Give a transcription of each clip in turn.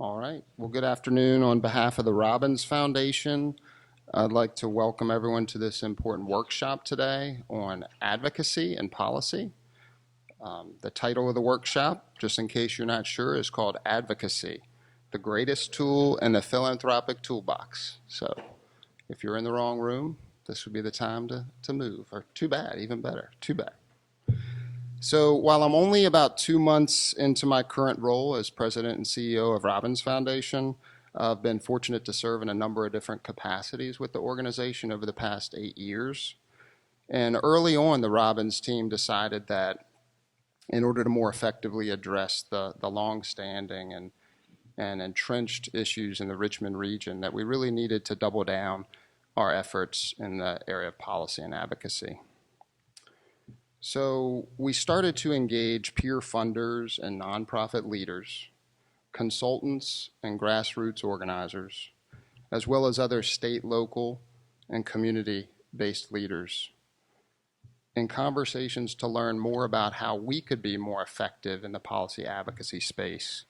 All right. Well, good afternoon. On behalf of the Robbins Foundation, I'd like to welcome everyone to this important workshop today on advocacy and policy. The title of the workshop, just in case you're not sure, is called Advocacy, the Greatest Tool in the Philanthropic Toolbox. So if you're in the wrong room, this would be the time to move. Or too bad, even better, too bad. So while I'm only about 2 months into my current role as president and CEO of Robbins Foundation, I've been fortunate to serve in a number of different capacities with the organization over the past 8 years. And early on, the Robbins team decided that in order to more effectively address the long-standing and entrenched issues in the Richmond region, that we really needed to double down our efforts in the area of policy and advocacy. So we started to engage peer funders and nonprofit leaders, consultants and grassroots organizers, as well as other state, local, and community-based leaders in conversations to learn more about how we could be more effective in the policy advocacy space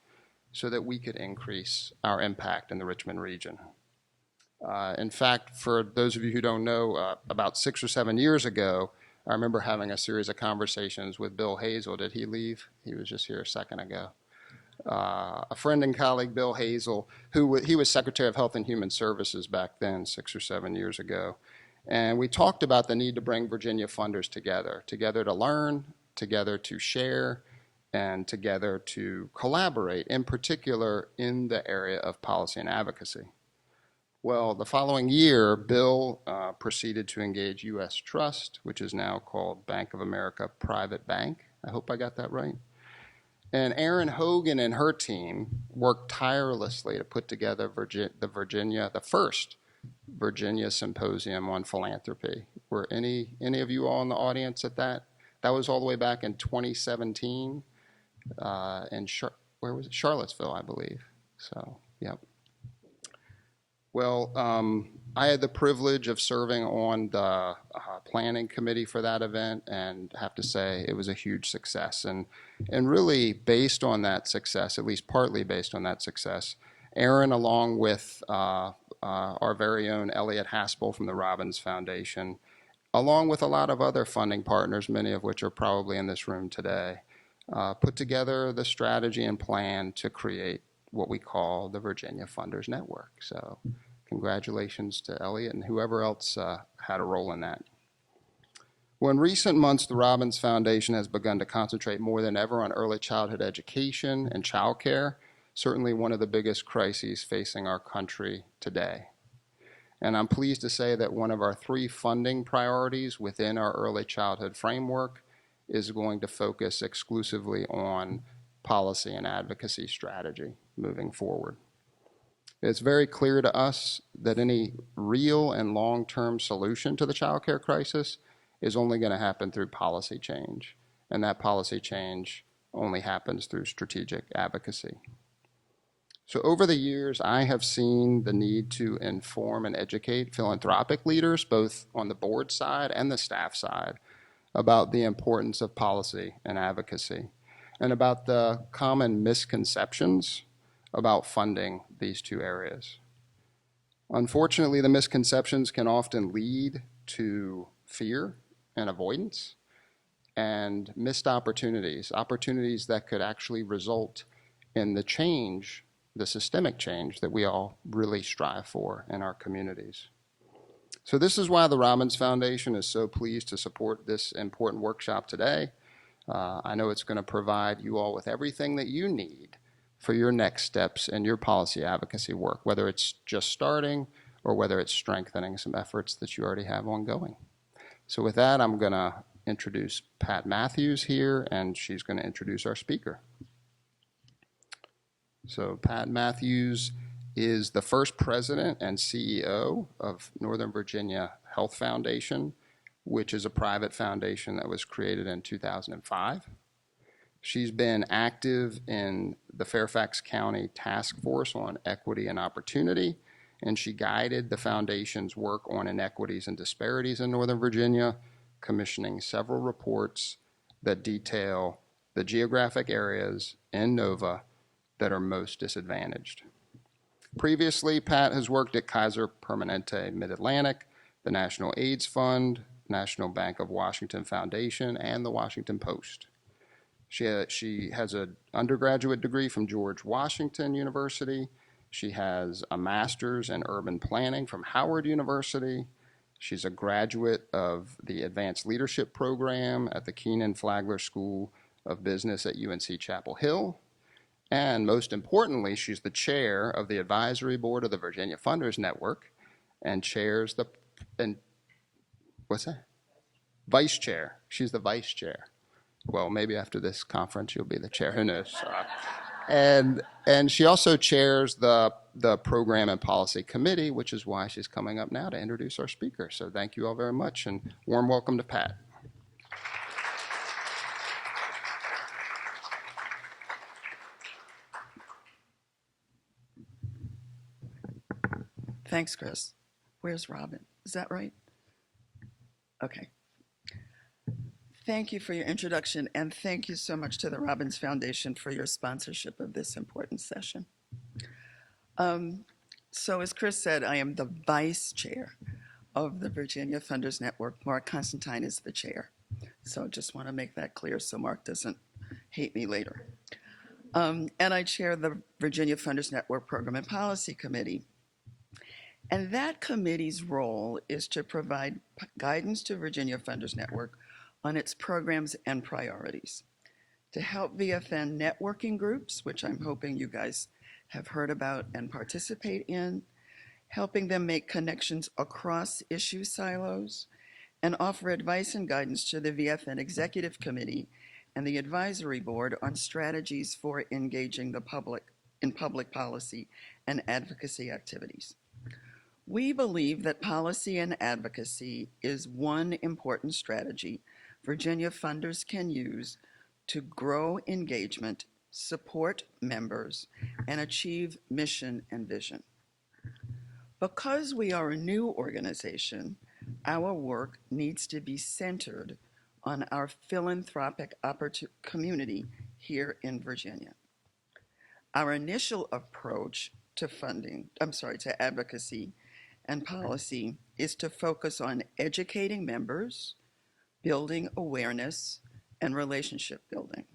so that we could increase our impact in the Richmond region. In fact, for those of you who don't know, about 6 or 7 years ago, I remember having a series of conversations with Bill Hazel. Did he leave? He was just here a second ago. A friend and colleague, Bill Hazel, he was Secretary of Health and Human Services back then, 6 or 7 years ago. And we talked about the need to bring Virginia funders together to learn, together to share, and together to collaborate, in particular in the area of policy and advocacy. Well, the following year, Bill proceeded to engage U.S. Trust, which is now called Bank of America Private Bank. I hope I got that right. And Erin Hogan and her team worked tirelessly to put together the first Virginia Symposium on Philanthropy. Were any of you all in the audience at that? That was all the way back in 2017 in where was it? Charlottesville, I believe. So, yep. Well, I had the privilege of serving on the planning committee for that event, and have to say it was a huge success. And really based on that success, at least partly based on that success, Erin, along with our very own Elliot Haspel from the Robbins Foundation, along with a lot of other funding partners, many of which are probably in this room today, put together the strategy and plan to create what we call the Virginia Funders Network. So congratulations to Elliot and whoever else had a role in that. Well, in recent months, the Robbins Foundation has begun to concentrate more than ever on early childhood education and childcare, certainly one of the biggest crises facing our country today. And I'm pleased to say that one of our 3 funding priorities within our early childhood framework is going to focus exclusively on policy and advocacy strategy moving forward. It's very clear to us that any real and long-term solution to the child care crisis is only going to happen through policy change, and that policy change only happens through strategic advocacy. So over the years, I have seen the need to inform and educate philanthropic leaders, both on the board side and the staff side, about the importance of policy and advocacy, and about the common misconceptions about funding these 2 areas. Unfortunately, the misconceptions can often lead to fear and avoidance and missed opportunities that could actually result in the systemic change that we all really strive for in our communities. So this is why the Robbins Foundation is so pleased to support this important workshop today. I know it's going to provide you all with everything that you need for your next steps in your policy advocacy work, whether it's just starting or whether it's strengthening some efforts that you already have ongoing. So with that, I'm going to introduce Pat Matthews here, and she's going to introduce our speaker. So Pat Matthews is the first president and CEO of Northern Virginia Health Foundation, which is a private foundation that was created in 2005. She's been active in the Fairfax County Task Force on Equity and Opportunity, and she guided the foundation's work on inequities and disparities in Northern Virginia, commissioning several reports that detail the geographic areas in NOVA that are most disadvantaged. Previously, Pat has worked at Kaiser Permanente Mid-Atlantic, the National AIDS Fund, National Bank of Washington Foundation, and the Washington Post. She has an undergraduate degree from George Washington University. She has a master's in urban planning from Howard University. She's a graduate of the Advanced Leadership Program at the Keenan Flagler School of Business at UNC Chapel Hill. And most importantly, she's the chair of the advisory board of the Virginia Funders Network and chairs the, and what's that? Vice chair. She's the vice chair. Well, maybe after this conference, you'll be the chair. Who knows? And she also chairs the Program and Policy Committee, which is why she's coming up now to introduce our speaker. So thank you all very much, and warm welcome to Pat. Thanks, Chris. Where's Robin? Is that right? Okay. Thank you for your introduction, and thank you so much to the Robbins Foundation for your sponsorship of this important session. So as Chris said, I am the vice chair of the Virginia Funders Network. Mark Constantine is the chair. So just want to make that clear so Mark doesn't hate me later. And I chair the Virginia Funders Network Program and Policy Committee. And that committee's role is to provide guidance to Virginia Funders Network on its programs and priorities, to help VFN networking groups, which I'm hoping you guys have heard about and participate in, helping them make connections across issue silos, and offer advice and guidance to the VFN Executive Committee and the Advisory Board on strategies for engaging the public in public policy and advocacy activities. We believe that policy and advocacy is one important strategy Virginia funders can use to grow engagement, support members, and achieve mission and vision. Because we are a new organization, our work needs to be centered on our philanthropic community here in Virginia. Our initial approach to to advocacy and policy is to focus on educating members, building awareness, and relationship building.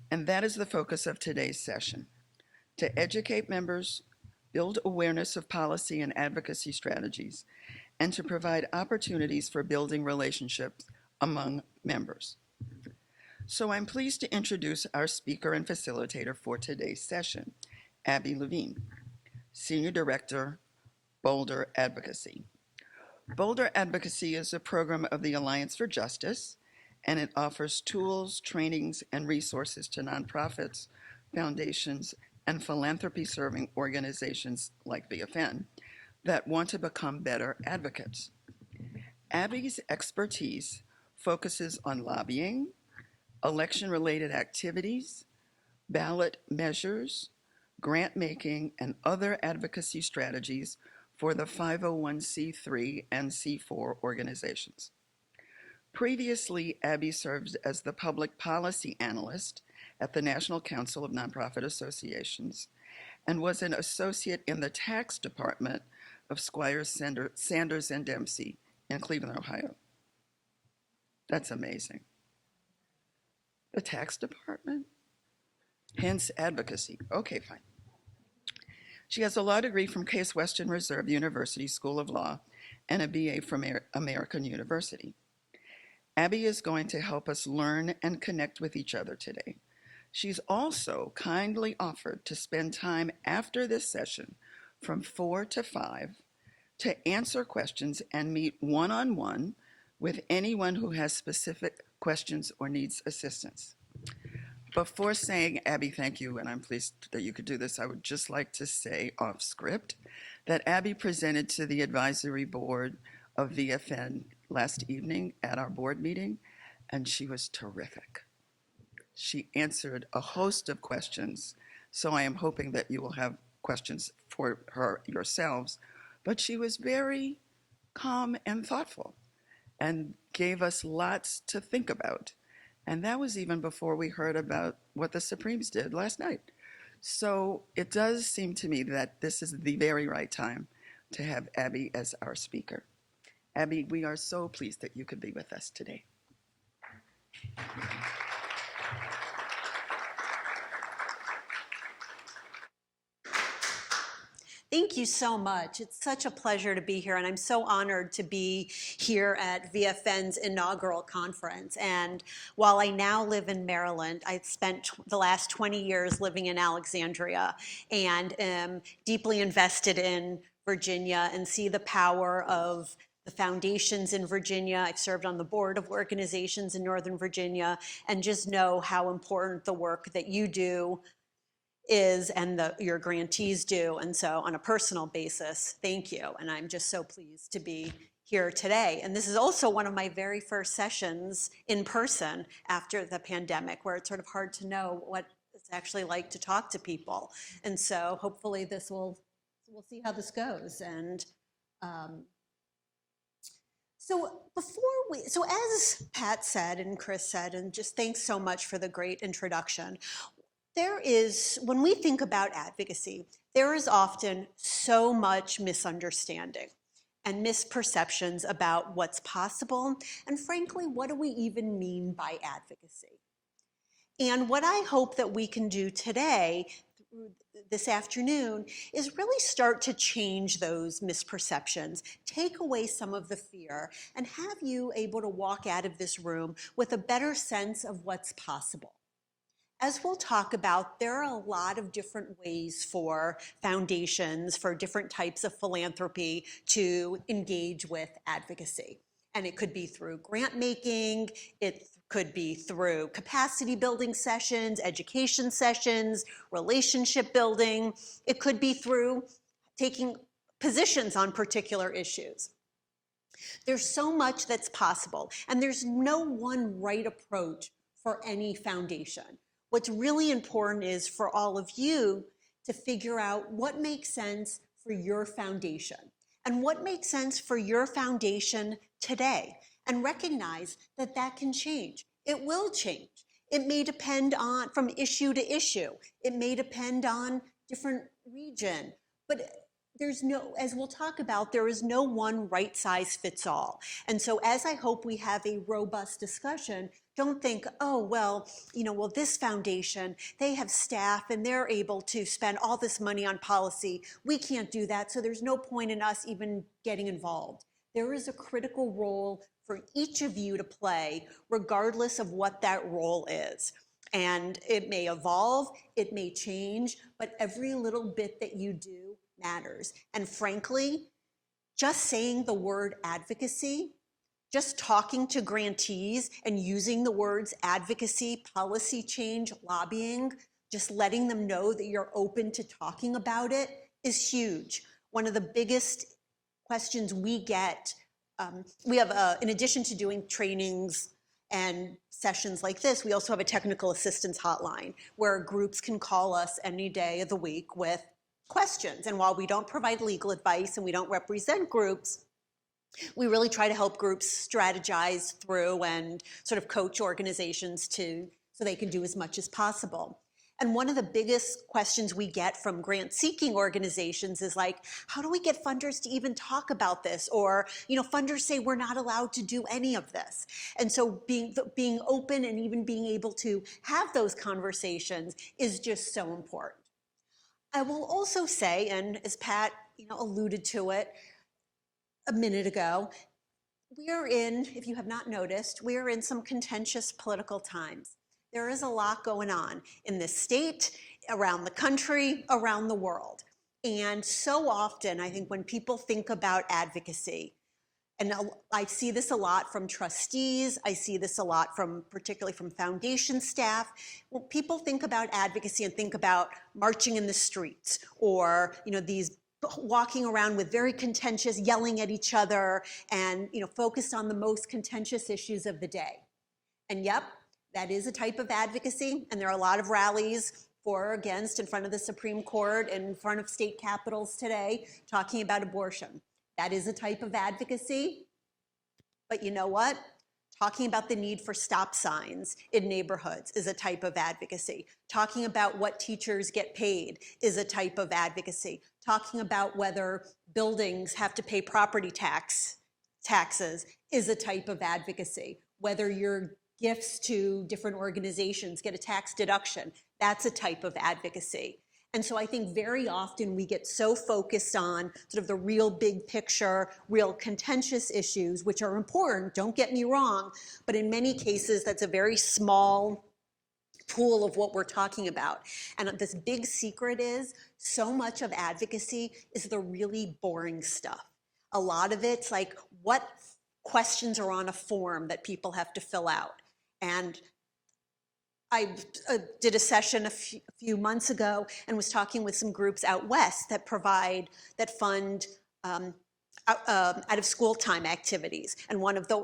And that is the focus of today's session, to educate members, build awareness of policy and advocacy strategies, and to provide opportunities for building relationships among members. So I'm pleased to introduce our speaker and facilitator for today's session, Abby Levine, Senior Director, Boulder Advocacy. Boulder Advocacy is a program of the Alliance for Justice, and it offers tools, trainings, and resources to nonprofits, foundations, and philanthropy-serving organizations like VFN that want to become better advocates. Abby's expertise focuses on lobbying, election-related activities, ballot measures, grant making, and other advocacy strategies for the 501c3 and C4 organizations. Previously, Abby served as the public policy analyst at the National Council of Nonprofit Associations and was an associate in the tax department of Squires, Sanders, and Dempsey in Cleveland, Ohio. That's amazing. The tax department? Hence advocacy. Okay, fine. She has a law degree from Case Western Reserve University School of Law and a BA from American University. Abby is going to help us learn and connect with each other today. She's also kindly offered to spend time after this session from 4 to 5 to answer questions and meet one-on-one with anyone who has specific questions or needs assistance. Before saying, Abby, thank you, and I'm pleased that you could do this, I would just like to say off script that Abby presented to the advisory board of VFN last evening at our board meeting, and she was terrific. She answered a host of questions, so I am hoping that you will have questions for her yourselves, but she was very calm and thoughtful and gave us lots to think about. And that was even before we heard about what the Supremes did last night. So it does seem to me that this is the very right time to have Abby as our speaker. Abby, we are so pleased that you could be with us today. Thank you so much. It's such a pleasure to be here, and I'm so honored to be here at VFN's inaugural conference. And while I now live in Maryland, I've spent the last 20 years living in Alexandria and am deeply invested in Virginia and see the power of the foundations in Virginia. I've served on the board of organizations in Northern Virginia and just know how important the work that you do is and your grantees do. And so on a personal basis, thank you. And I'm just so pleased to be here today. And this is also one of my very first sessions in person after the pandemic, where it's sort of hard to know what it's actually like to talk to people. And so hopefully we'll see how this goes. And so as Pat said and Chris said, and just thanks so much for the great introduction, when we think about advocacy, there is often so much misunderstanding and misperceptions about what's possible, and frankly, what do we even mean by advocacy? And what I hope that we can do today, this afternoon, is really start to change those misperceptions, take away some of the fear, and have you able to walk out of this room with a better sense of what's possible. As we'll talk about, there are a lot of different ways for foundations, for different types of philanthropy to engage with advocacy. And it could be through grant making, it could be through capacity building sessions, education sessions, relationship building. It could be through taking positions on particular issues. There's so much that's possible, and there's no one right approach for any foundation. What's really important is for all of you to figure out what makes sense for your foundation and what makes sense for your foundation today, and recognize that that can change. It will change. It may depend on from issue to issue. It may depend on different region, but as we'll talk about, there is no one right size fits all. And so as I hope we have a robust discussion, don't think, oh, well, this foundation, they have staff and they're able to spend all this money on policy. We can't do that, so there's no point in us even getting involved. There is a critical role for each of you to play, regardless of what that role is. And it may evolve, it may change, but every little bit that you do matters. And frankly, just saying the word advocacy, just talking to grantees and using the words advocacy, policy change, lobbying, just letting them know that you're open to talking about it is huge. One of the biggest questions we get, we have, in addition to doing trainings and sessions like this, we also have a technical assistance hotline where groups can call us any day of the week with questions. And while we don't provide legal advice and we don't represent groups, we really try to help groups strategize through and sort of coach organizations so they can do as much as possible. And one of the biggest questions we get from grant-seeking organizations is like, how do we get funders to even talk about this? Or, funders say we're not allowed to do any of this. And so being open and even being able to have those conversations is just so important. I will also say, and as Pat alluded to it a minute ago, if you have not noticed, we are in some contentious political times. There is a lot going on in this state, around the country, around the world. And so often, I think when people think about advocacy, and I see this a lot from trustees, I see this a lot particularly from foundation staff. When people think about advocacy and think about marching in the streets or, these walking around with very contentious, yelling at each other and, focused on the most contentious issues of the day. And yep, that is a type of advocacy. And there are a lot of rallies for or against in front of the Supreme Court, in front of state capitals today, talking about abortion. That is a type of advocacy. But you know what? Talking about the need for stop signs in neighborhoods is a type of advocacy. Talking about what teachers get paid is a type of advocacy. Talking about whether buildings have to pay property taxes is a type of advocacy. Whether your gifts to different organizations get a tax deduction, that's a type of advocacy. And so I think very often we get so focused on sort of the real big picture, real contentious issues, which are important, don't get me wrong, but in many cases that's a very small pool of what we're talking about. And this big secret is so much of advocacy is the really boring stuff. A lot of it's like what questions are on a form that people have to fill out. And I did a session a few months ago and was talking with some groups out west that fund out of school time activities. And one of the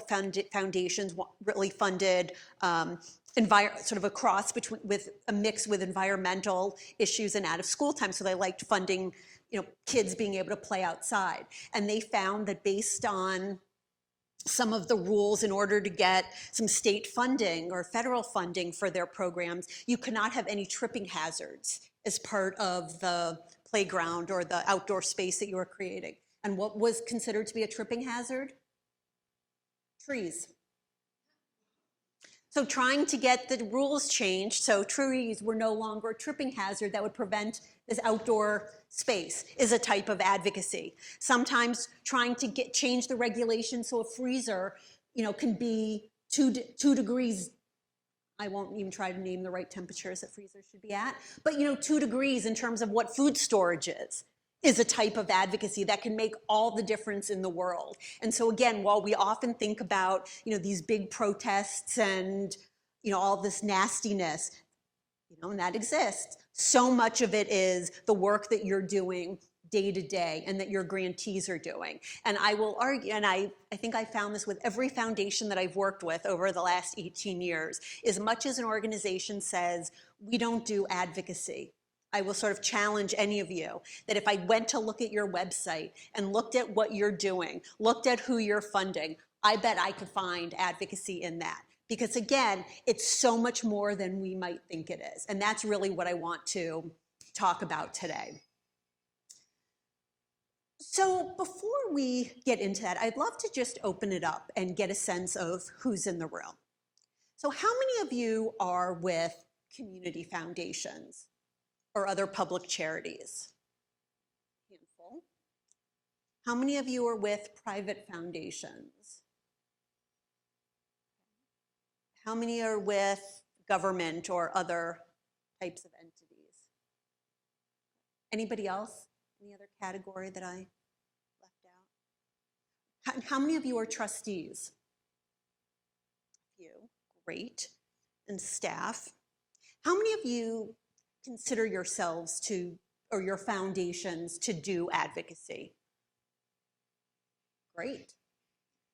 foundations really funded sort of a cross between, with a mix with environmental issues and out of school time. So they liked funding, kids being able to play outside. And they found that based on some of the rules in order to get some state funding or federal funding for their programs, you cannot have any tripping hazards as part of the playground or the outdoor space that you are creating. And what was considered to be a tripping hazard? Trees. So trying to get the rules changed so trees were no longer a tripping hazard that would prevent this outdoor space is a type of advocacy. Sometimes trying to change the regulations so a freezer, can be 2 degrees. I won't even try to name the right temperatures that freezers should be at, but 2 degrees in terms of what food storage is a type of advocacy that can make all the difference in the world. And so again, while we often think about, these big protests and, all this nastiness, and that exists, so much of it is the work that you're doing day to day and that your grantees are doing. And I will argue, and I think I found this with every foundation that I've worked with over the last 18 years, as much as an organization says, we don't do advocacy, I will sort of challenge any of you that if I went to look at your website and looked at what you're doing, looked at who you're funding, I bet I could find advocacy in that. Because again, it's so much more than we might think it is. And that's really what I want to talk about today. So before we get into that, I'd love to just open it up and get a sense of who's in the room. So how many of you are with community foundations or other public charities? Handful. How many of you are with private foundations? How many are with government or other types of entities? Anybody else? Any other category that I left out? How many of you are trustees? A few. Great. And staff. How many of you consider yourselves or your foundations to do advocacy? Great.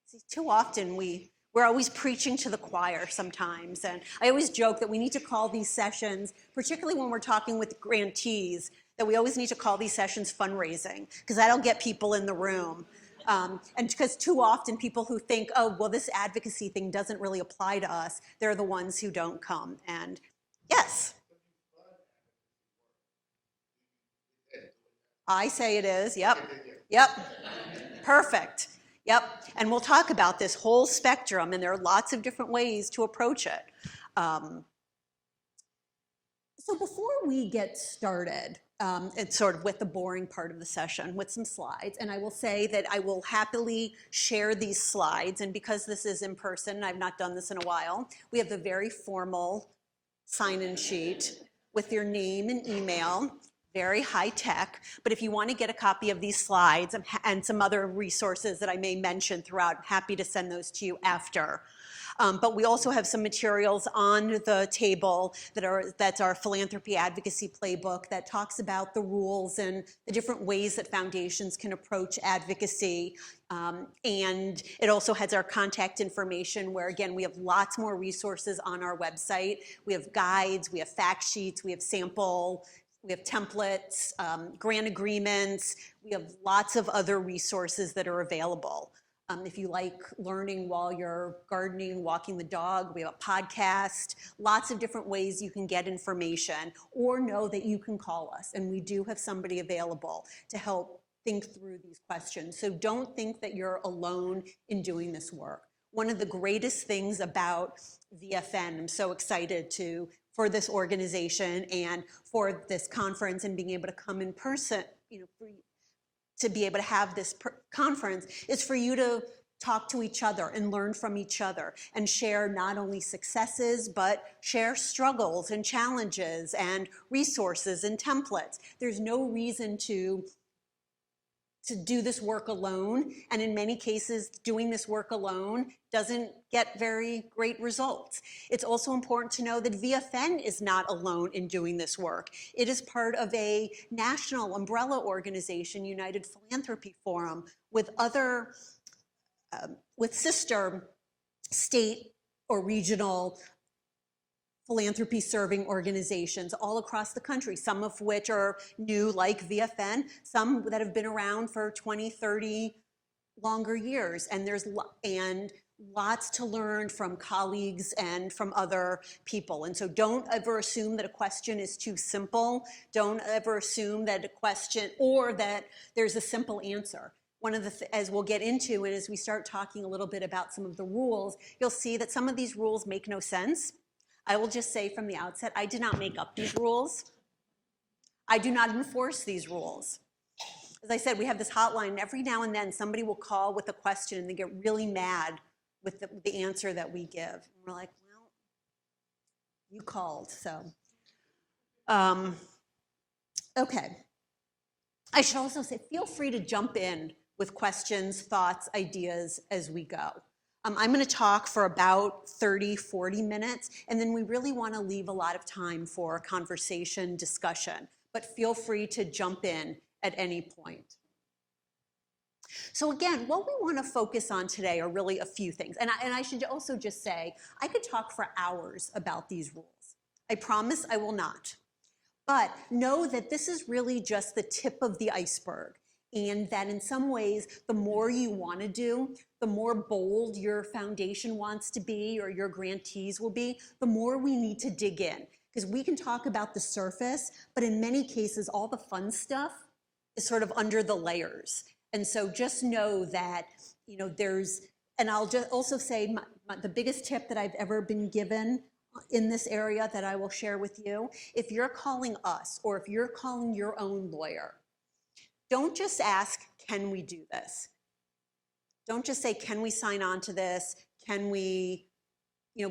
See, too often we're always preaching to the choir sometimes. And I always joke that we need to call these sessions, particularly when we're talking with grantees, that we always need to call these sessions fundraising, because that'll get people in the room. And because too often people who think, oh, well, this advocacy thing doesn't really apply to us, they're the ones who don't come. And yes. I say it is, yep, perfect. Yep, and we'll talk about this whole spectrum, and there are lots of different ways to approach it. So before we get started, it's sort of with the boring part of the session with some slides, and I will say that I will happily share these slides, and because this is in person, I've not done this in a while, we have the very formal sign-in sheet with your name and email. Very high tech, but if you want to get a copy of these slides and some other resources that I may mention throughout, I'm happy to send those to you after. But we also have some materials on the table that's our Philanthropy Advocacy Playbook that talks about the rules and the different ways that foundations can approach advocacy. And it also has our contact information where, again, we have lots more resources on our website. We have guides, we have fact sheets, we have we have templates, grant agreements. We have lots of other resources that are available. If you like learning while you're gardening, walking the dog, we have a podcast, lots of different ways you can get information, or know that you can call us, and we do have somebody available to help think through these questions. So don't think that you're alone in doing this work. One of the greatest things about VFN, I'm so excited for this organization and for this conference and being able to come in person, to be able to have this conference, is for you to talk to each other and learn from each other and share not only successes, but share struggles and challenges and resources and templates. There's no reason to do this work alone, and in many cases, doing this work alone doesn't get very great results. It's also important to know that VFN is not alone in doing this work. It is part of a national umbrella organization, United Philanthropy Forum, with sister state or regional philanthropy serving organizations all across the country, some of which are new like VFN, some that have been around for 20, 30 longer years. And there's lots to learn from colleagues and from other people. And so don't ever assume that a question is too simple. Don't ever assume that a question or that there's a simple answer. One of as we'll get into and as we start talking a little bit about some of the rules, you'll see that some of these rules make no sense. I will just say from the outset, I did not make up these rules. I do not enforce these rules. As I said, we have this hotline, and every now and then somebody will call with a question and they get really mad with the answer that we give. And we're like, well, you called, so. Okay. I should also say, feel free to jump in with questions, thoughts, ideas as we go. I'm going to talk for about 30, 40 minutes, and then we really want to leave a lot of time for conversation, discussion, but feel free to jump in at any point. So again, what we want to focus on today are really a few things, and I should also just say, I could talk for hours about these rules. I promise I will not. But know that this is really just the tip of the iceberg, and that in some ways, the more you want to do, the more bold your foundation wants to be or your grantees will be, the more we need to dig in. Because we can talk about the surface, but in many cases, all the fun stuff is sort of under the layers. And so just know that, and I'll just also say the biggest tip that I've ever been given in this area that I will share with you, if you're calling us or if you're calling your own lawyer, don't just ask, can we do this? Don't just say, can we sign on to this? Can we,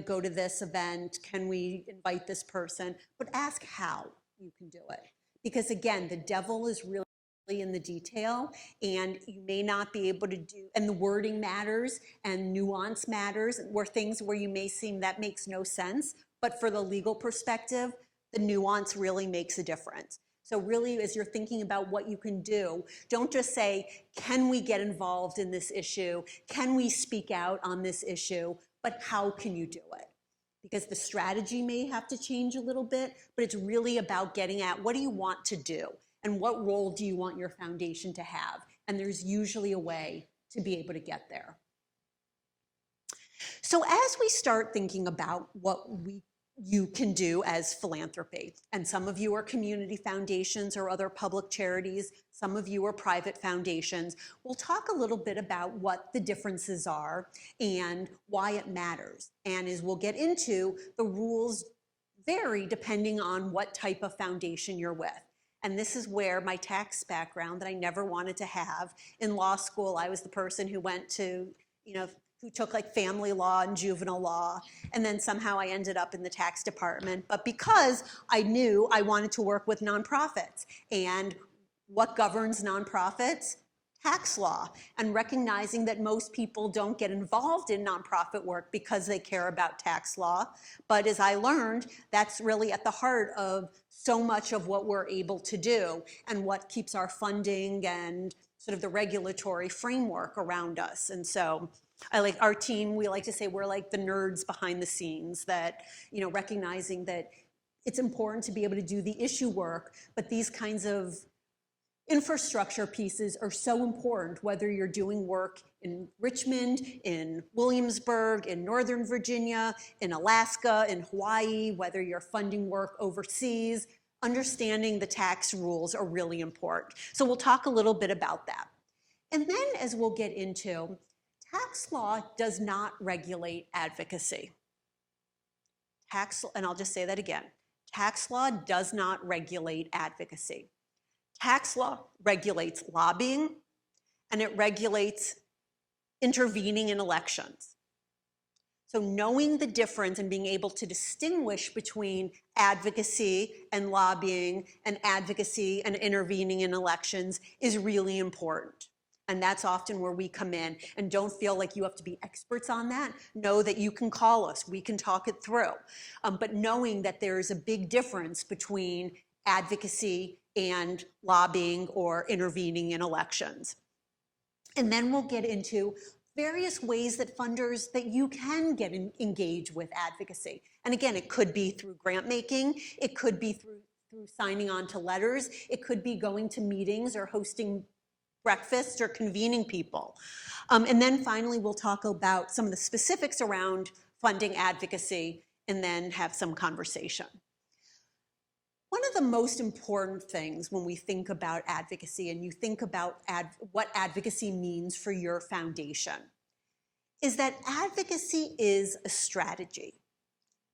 go to this event? Can we invite this person? But ask how you can do it. Because again, the devil is really in the detail, and you may not be able to do, and the wording matters and nuance matters, where you may seem that makes no sense, but for the legal perspective, the nuance really makes a difference. So really, as you're thinking about what you can do, don't just say, can we get involved in this issue? Can we speak out on this issue? But how can you do it? Because the strategy may have to change a little bit, but it's really about getting at what do you want to do? And what role do you want your foundation to have? And there's usually a way to be able to get there. So as we start thinking about what you can do as philanthropy, and some of you are community foundations or other public charities, some of you are private foundations, we'll talk a little bit about what the differences are and why it matters. And as we'll get into, the rules vary depending on what type of foundation you're with. And this is where my tax background that I never wanted to have. In law school, I was the person who went to, who took like family law and juvenile law, and then somehow I ended up in the tax department. But because I knew I wanted to work with nonprofits, and what governs nonprofits? Tax law, and recognizing that most people don't get involved in nonprofit work because they care about tax law. But as I learned, that's really at the heart of so much of what we're able to do and what keeps our funding and sort of the regulatory framework around us. And so I like our team, we like to say we're like the nerds behind the scenes, that, recognizing that it's important to be able to do the issue work, but these kinds of infrastructure pieces are so important, whether you're doing work in Richmond, in Williamsburg, in Northern Virginia, in Alaska, in Hawaii, whether you're funding work overseas. Understanding the tax rules are really important. So we'll talk a little bit about that. And then, as we'll get into, tax law does not regulate advocacy. And I'll just say that again. Tax law does not regulate advocacy. Tax law regulates lobbying, and it regulates intervening in elections. So knowing the difference and being able to distinguish between advocacy and lobbying and advocacy and intervening in elections is really important. And that's often where we come in. And don't feel like you have to be experts on that. Know that you can call us. We can talk it through. But knowing that there is a big difference between advocacy and lobbying or intervening in elections. And then we'll get into various ways that funders that you can get engaged with advocacy. And again, it could be through grant making, it could be through signing on to letters, it could be going to meetings or hosting breakfasts or convening people. And then finally, we'll talk about some of the specifics around funding advocacy and then have some conversation. One of the most important things when we think about advocacy and you think about what advocacy means for your foundation is that advocacy is a strategy.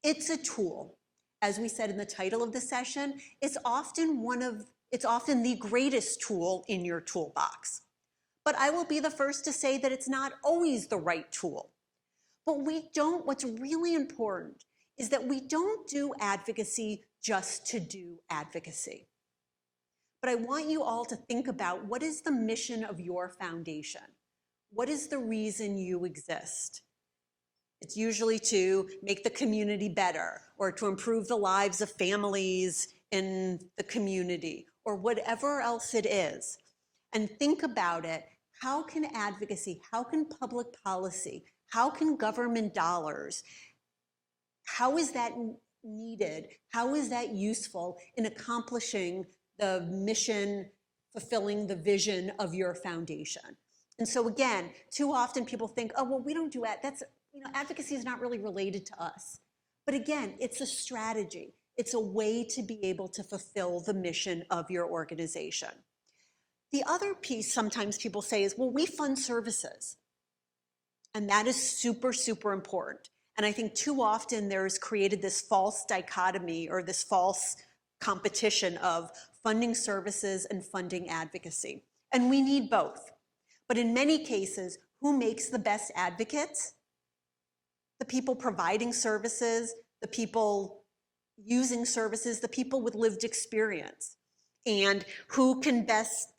It's a tool. As we said in the title of the session, it's often the greatest tool in your toolbox. But I will be the first to say that it's not always the right tool. But what's really important is that we don't do advocacy just to do advocacy. But I want you all to think about what is the mission of your foundation? What is the reason you exist? It's usually to make the community better or to improve the lives of families in the community or whatever else it is. And think about it. How can advocacy, how can public policy, how can government dollars, how is that needed? How is that useful in accomplishing the mission, fulfilling the vision of your foundation? And so again, too often people think, oh, well, we don't do that. Advocacy is not really related to us. But again, it's a strategy. It's a way to be able to fulfill the mission of your organization. The other piece sometimes people say is, well, we fund services. And that is super, super important. And I think too often there's created this false dichotomy or this false competition of funding services and funding advocacy. And we need both. But in many cases, who makes the best advocates? The people providing services, the people using services, the people with lived experience. And who can best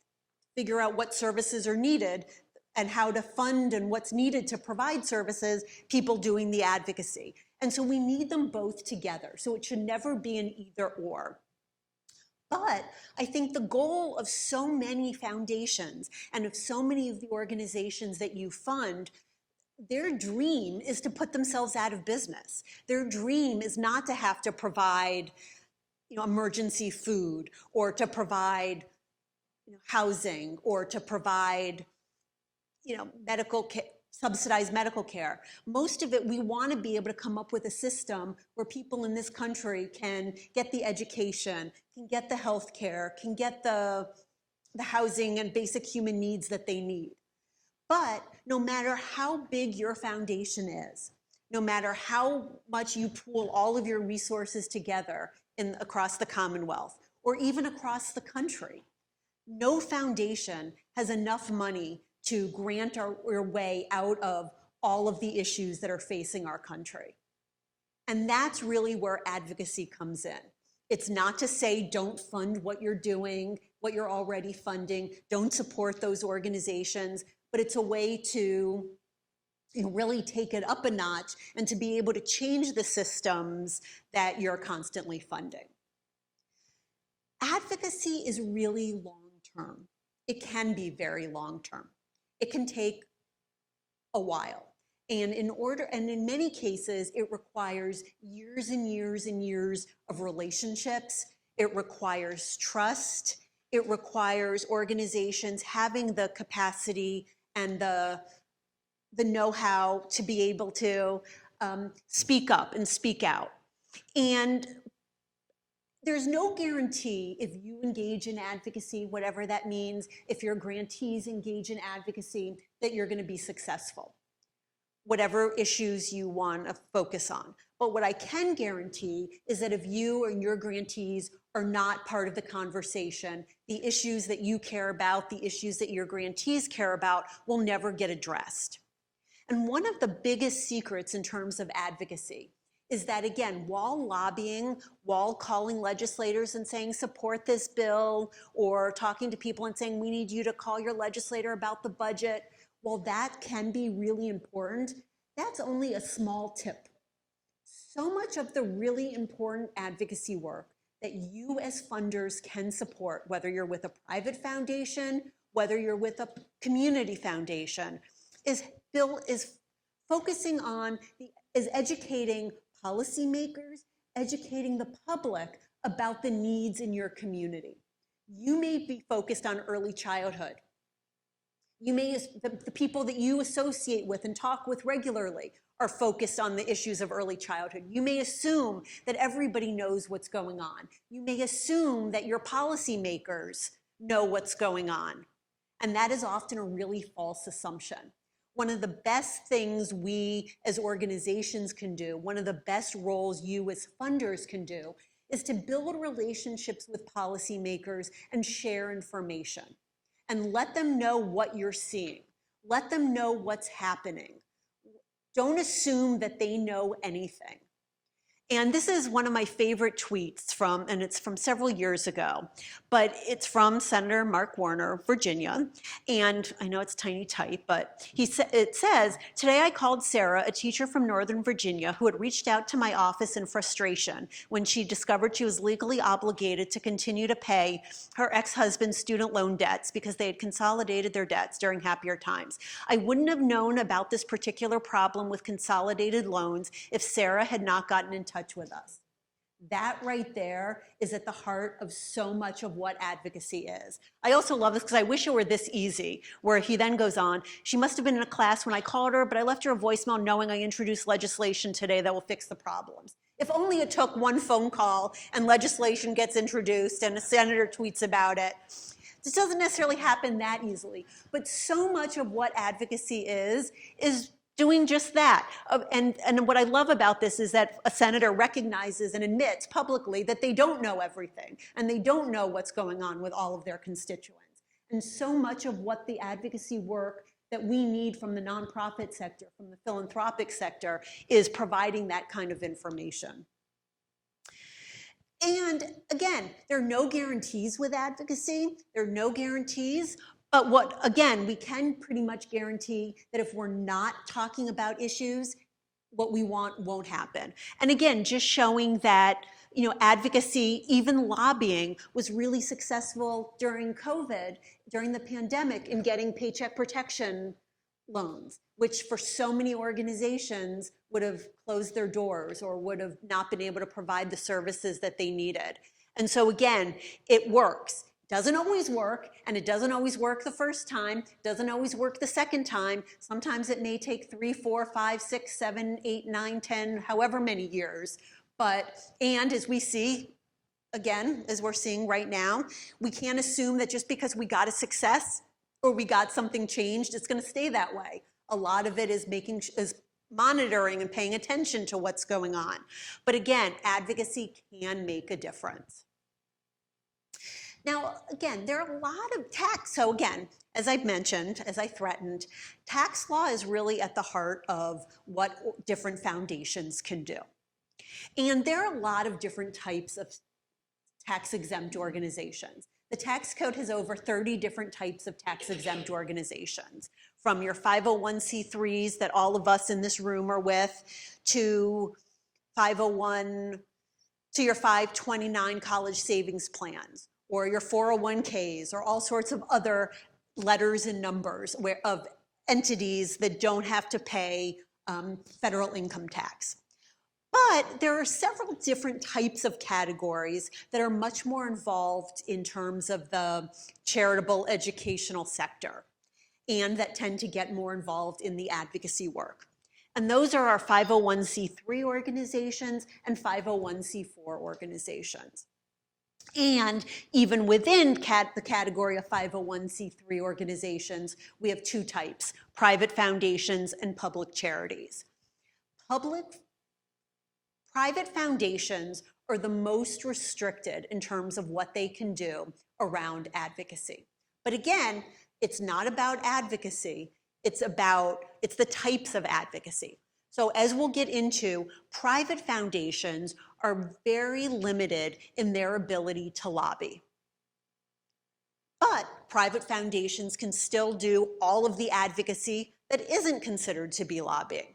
figure out what services are needed and how to fund and what's needed to provide services, people doing the advocacy. And so we need them both together. So it should never be an either or. But I think the goal of so many foundations and of so many of the organizations that you fund, their dream is to put themselves out of business. Their dream is not to have to provide emergency food or to provide housing or to provide subsidized medical care. Most of it, we want to be able to come up with a system where people in this country can get the education, can get the health care, can get the housing and basic human needs that they need. But no matter how big your foundation is, no matter how much you pool all of your resources together across the Commonwealth or even across the country, no foundation has enough money to grant our way out of all of the issues that are facing our country. And that's really where advocacy comes in. It's not to say don't fund what you're doing, what you're already funding, don't support those organizations, but it's a way to really take it up a notch and to be able to change the systems that you're constantly funding. Advocacy is really long-term. It can be very long-term. It can take a while. And in many cases, it requires years and years and years of relationships. It requires trust. It requires organizations having the capacity and the know-how to be able to speak up and speak out. And there's no guarantee if you engage in advocacy, whatever that means, if your grantees engage in advocacy, that you're going to be successful, whatever issues you want to focus on. But what I can guarantee is that if you and your grantees are not part of the conversation, the issues that you care about, the issues that your grantees care about, will never get addressed. And one of the biggest secrets in terms of advocacy is that, again, while lobbying, while calling legislators and saying support this bill, or talking to people and saying we need you to call your legislator about the budget, while that can be really important, that's only a small tip. So much of the really important advocacy work that you as funders can support, whether you're with a private foundation, whether you're with a community foundation, is focusing on, is educating policymakers, educating the public about the needs in your community. You may be focused on early childhood. You may, the people that you associate with and talk with regularly are focused on the issues of early childhood. You may assume that everybody knows what's going on. You may assume that your policymakers know what's going on. And that is often a really false assumption. One of the best things we as organizations can do, one of the best roles you as funders can do, is to build relationships with policymakers and share information. And let them know what you're seeing. Let them know what's happening. Don't assume that they know anything. And this is one of my favorite tweets and it's from several years ago, but it's from Senator Mark Warner, Virginia. And I know it's tiny type, but it says, "Today I called Sarah, a teacher from Northern Virginia, who had reached out to my office in frustration when she discovered she was legally obligated to continue to pay her ex-husband's student loan debts because they had consolidated their debts during happier times. I wouldn't have known about this particular problem with consolidated loans if Sarah had not gotten in touch with us." That right there is at the heart of so much of what advocacy is. I also love this because I wish it were this easy, where he then goes on, "She must have been in a class when I called her, but I left her a voicemail knowing I introduced legislation today that will fix the problems." If only it took one phone call and legislation gets introduced and a senator tweets about it. This doesn't necessarily happen that easily, but so much of what advocacy is doing just that. And what I love about this is that a senator recognizes and admits publicly that they don't know everything and they don't know what's going on with all of their constituents. And so much of what the advocacy work that we need from the nonprofit sector, from the philanthropic sector, is providing that kind of information. And again, there are no guarantees with advocacy. There are no guarantees. But what, again, we can pretty much guarantee that if we're not talking about issues, what we want won't happen. And again, just showing that, advocacy, even lobbying, was really successful during COVID, during the pandemic, in getting paycheck protection loans, which for so many organizations would have closed their doors or would have not been able to provide the services that they needed. And so again, it works. Doesn't always work, and it doesn't always work the first time, doesn't always work the second time. Sometimes it may take 3, 4, 5, 6, 7, 8, 9, 10, however many years. And as we see, again, as we're seeing right now, we can't assume that just because we got a success or we got something changed, it's gonna stay that way. A lot of it is monitoring and paying attention to what's going on. But again, advocacy can make a difference. Now, again, there are a lot of tax. So again, as I've mentioned, as I threatened, tax law is really at the heart of what different foundations can do. And there are a lot of different types of tax-exempt organizations. The tax code has over 30 different types of tax-exempt organizations, from your 501c3s that all of us in this room are with, to your 529 college savings plans, or your 401ks, or all sorts of other letters and numbers of entities that don't have to pay federal income tax. But there are several different types of categories that are much more involved in terms of the charitable educational sector, and that tend to get more involved in the advocacy work. And those are our 501c3 organizations and 501c4 organizations. And even within the category of 501c3 organizations, we have two types: private foundations and public charities. Private foundations are the most restricted in terms of what they can do around advocacy. But again, it's not about advocacy, it's the types of advocacy. So as we'll get into, private foundations are very limited in their ability to lobby. But private foundations can still do all of the advocacy that isn't considered to be lobbying.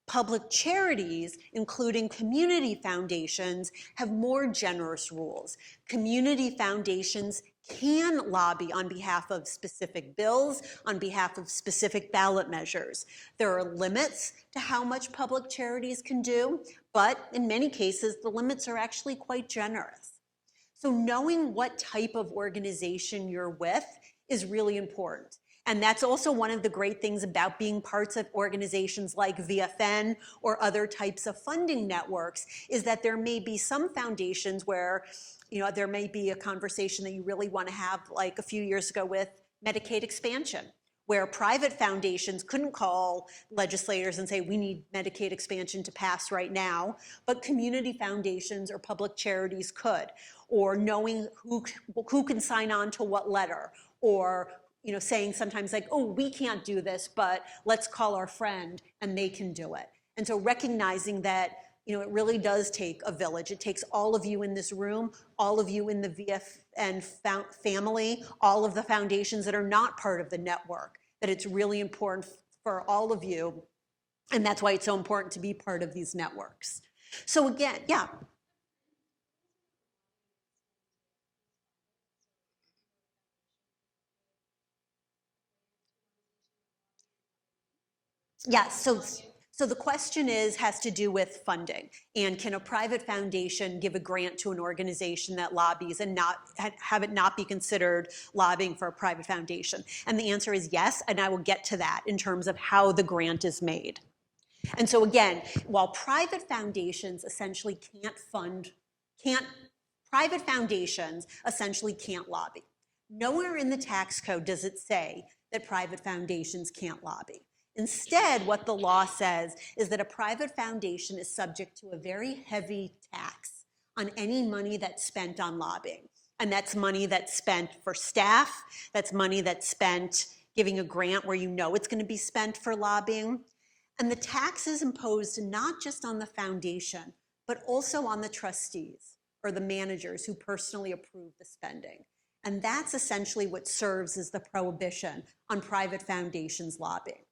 Public charities, including community foundations, have more generous rules. Community foundations can lobby on behalf of specific bills, on behalf of specific ballot measures. There are limits to how much public charities can do, but in many cases, the limits are actually quite generous. So knowing what type of organization you're with is really important. And that's also one of the great things about being parts of organizations like VFN or other types of funding networks, is that there may be some foundations where, there may be a conversation that you really want to have, like a few years ago with Medicaid expansion, where private foundations couldn't call legislators and say, we need Medicaid expansion to pass right now, but community foundations or public charities could, or knowing who can sign on to what letter, or saying sometimes like, oh, we can't do this, but let's call our friend and they can do it. And so recognizing that, it really does take a village. It takes all of you in this room, all of you in the VFN family, all of the foundations that are not part of the network, that it's really important for all of you. And that's why it's so important to be part of these networks. So again, yeah. Yeah, so the question has to do with funding, and can a private foundation give a grant to an organization that lobbies and have it not be considered lobbying for a private foundation? And the answer is yes, and I will get to that in terms of how the grant is made. And so again, while private foundations essentially private foundations essentially can't lobby. Nowhere in the tax code does it say that private foundations can't lobby. Instead, what the law says is that a private foundation is subject to a very heavy tax on any money that's spent on lobbying. And that's money that's spent for staff, that's money that's spent giving a grant where it's going to be spent for lobbying. And the tax is imposed not just on the foundation, but also on the trustees or the managers who personally approve the spending. And that's essentially what serves as the prohibition on private foundations lobbying.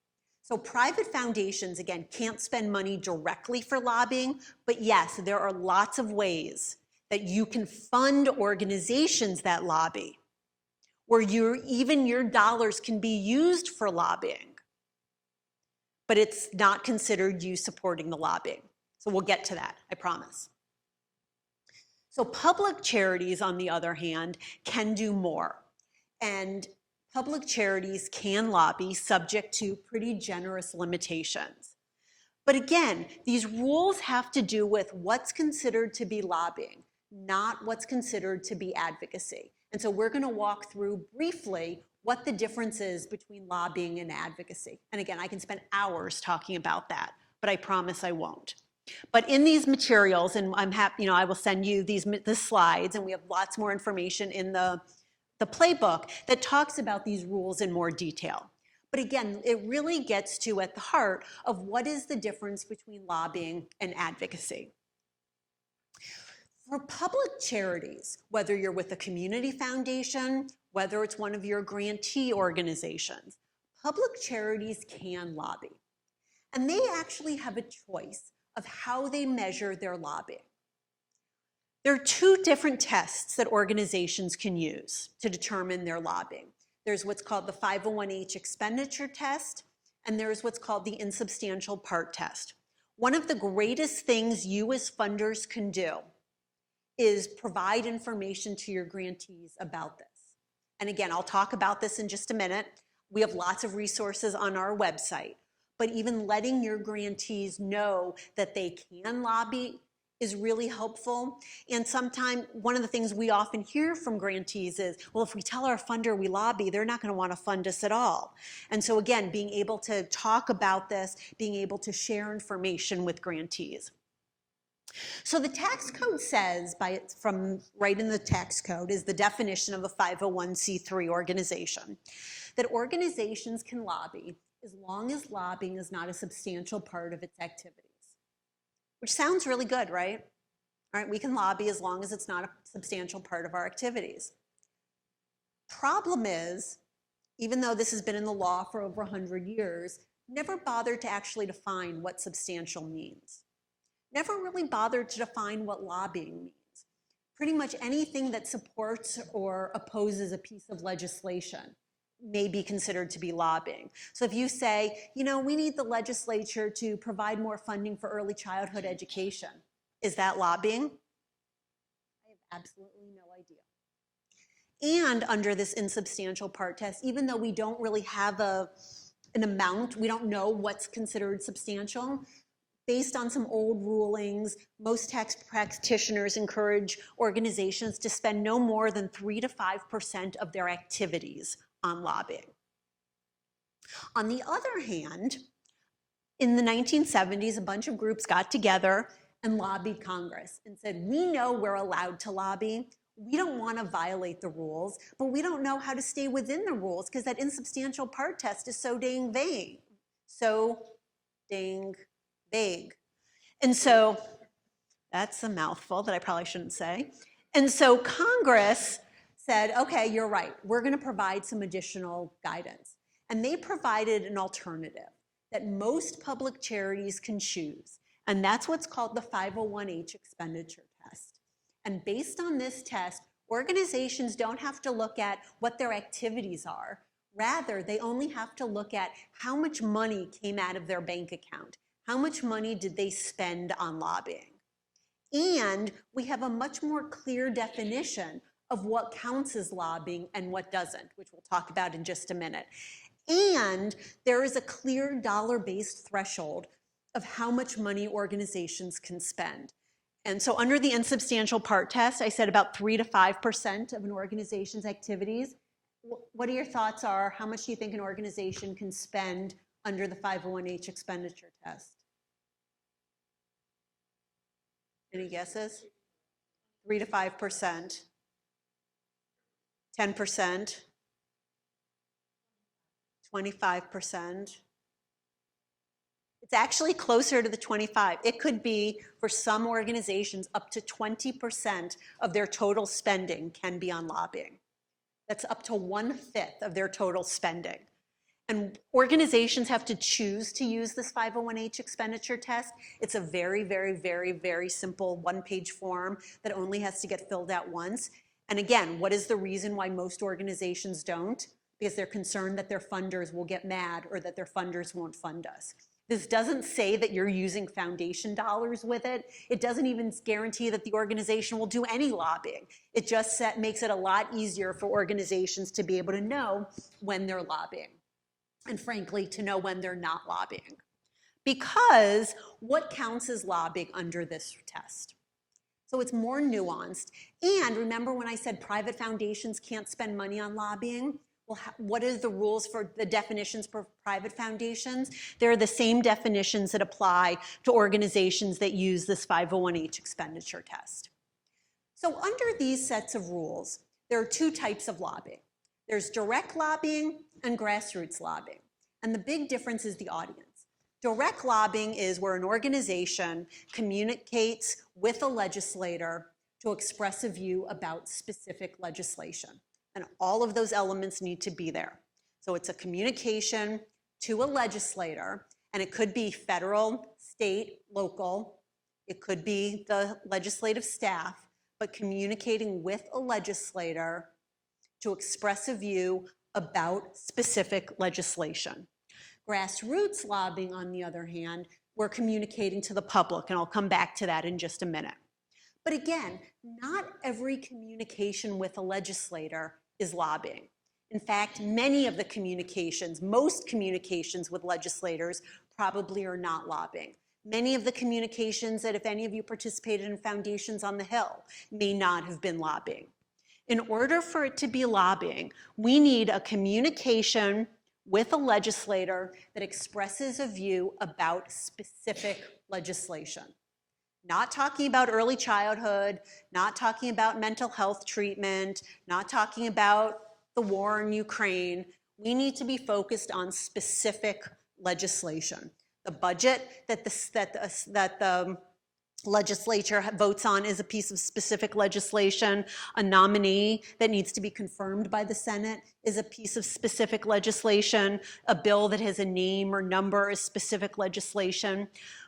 So private foundations, again, can't spend money directly for lobbying, but yes, there are lots of ways that you can fund organizations that lobby, where even your dollars can be used for lobbying, but it's not considered you supporting the lobbying. So we'll get to that, I promise. So public charities, on the other hand, can do more. And public charities can lobby subject to pretty generous limitations. But again, these rules have to do with what's considered to be lobbying, not what's considered to be advocacy. And so we're going to walk through briefly what the difference is between lobbying and advocacy. And again, I can spend hours talking about that, but I promise I won't. But in these materials, and I'm happy, I will send you the slides, and we have lots more information in the playbook that talks about these rules in more detail. But again, it really gets to at the heart of what is the difference between lobbying and advocacy. For public charities, whether you're with a community foundation, whether it's one of your grantee organizations, public charities can lobby. And they actually have a choice of how they measure their lobbying. There are two different tests that organizations can use to determine their lobbying. There's what's called the 501h Expenditure Test, and there's what's called the Insubstantial Part Test. One of the greatest things you as funders can do is provide information to your grantees about this. And again, I'll talk about this in just a minute. We have lots of resources on our website, but even letting your grantees know that they can lobby is really helpful. And sometimes one of the things we often hear from grantees is, well, if we tell our funder we lobby, they're not going to want to fund us at all. And so again, being able to talk about this, being able to share information with grantees. So the tax code says, from right in the tax code is the definition of a 501c3 organization, that organizations can lobby as long as lobbying is not a substantial part of its activities. Which sounds really good, right? All right, we can lobby as long as it's not a substantial part of our activities. Problem is, even though this has been in the law for over 100 years, never bothered to actually define what substantial means. Never really bothered to define what lobbying means. Pretty much anything that supports or opposes a piece of legislation may be considered to be lobbying. So if you say, you know, we need the legislature to provide more funding for early childhood education, is that lobbying? I have absolutely no idea. And under this insubstantial part test, even though we don't really have an amount, we don't know what's considered substantial, based on some old rulings, most tax practitioners encourage organizations to spend no more than 3 to 5% of their activities on lobbying. On the other hand, in the 1970s, a bunch of groups got together and lobbied Congress and said, we know we're allowed to lobby. We don't want to violate the rules, but we don't know how to stay within the rules because that insubstantial part test is so dang vague. So dang vague. And so that's a mouthful that I probably shouldn't say. And so Congress said, okay, you're right. We're going to provide some additional guidance. And they provided an alternative that most public charities can choose. And that's what's called the 501h expenditure test. And based on this test, organizations don't have to look at what their activities are. Rather, they only have to look at how much money came out of their bank account. How much money did they spend on lobbying? And we have a much more clear definition of what counts as lobbying and what doesn't, which we'll talk about in just a minute. And there is a clear dollar-based threshold of how much money organizations can spend. And so under the insubstantial part test, I said about 3 to 5% of an organization's activities. What are your thoughts are? How much do you think an organization can spend under the 501h expenditure test? Any guesses? 3 to 5%, 10%, 25%. It's actually closer to the 25. It could be, for some organizations, up to 20% of their total spending can be on lobbying. That's up to 1/5 of their total spending. And organizations have to choose to use this 501h expenditure test. It's a very, very, very, very simple one-page form that only has to get filled out once. And again, what is the reason why most organizations don't? Because they're concerned that their funders will get mad or that their funders won't fund us. This doesn't say that you're using foundation dollars with it. It doesn't even guarantee that the organization will do any lobbying. It just makes it a lot easier for organizations to be able to know when they're lobbying. And frankly, to know when they're not lobbying. Because what counts as lobbying under this test? So it's more nuanced. And remember when I said private foundations can't spend money on lobbying? Well, what are the rules for the definitions for private foundations? They're the same definitions that apply to organizations that use this 501h expenditure test. So under these sets of rules, there are 2 types of lobbying. There's direct lobbying and grassroots lobbying. And the big difference is the audience. Direct lobbying is where an organization communicates with a legislator to express a view about specific legislation. And all of those elements need to be there. So it's a communication to a legislator, and it could be federal, state, local. It could be the legislative staff, but communicating with a legislator to express a view about specific legislation. Grassroots lobbying, on the other hand, we're communicating to the public, and I'll come back to that in just a minute. But again, not every communication with a legislator is lobbying. In fact, many of the communications, most communications with legislators probably are not lobbying. Many of the communications that, if any of you participated in Foundations on the Hill, may not have been lobbying. In order for it to be lobbying, we need a communication with a legislator that expresses a view about specific legislation. Not talking about early childhood, not talking about mental health treatment, not talking about the war in Ukraine. We need to be focused on specific legislation. The budget that the legislature votes on is a piece of specific legislation. A nominee that needs to be confirmed by the Senate is a piece of specific legislation. A bill that has a name or number is specific legislation.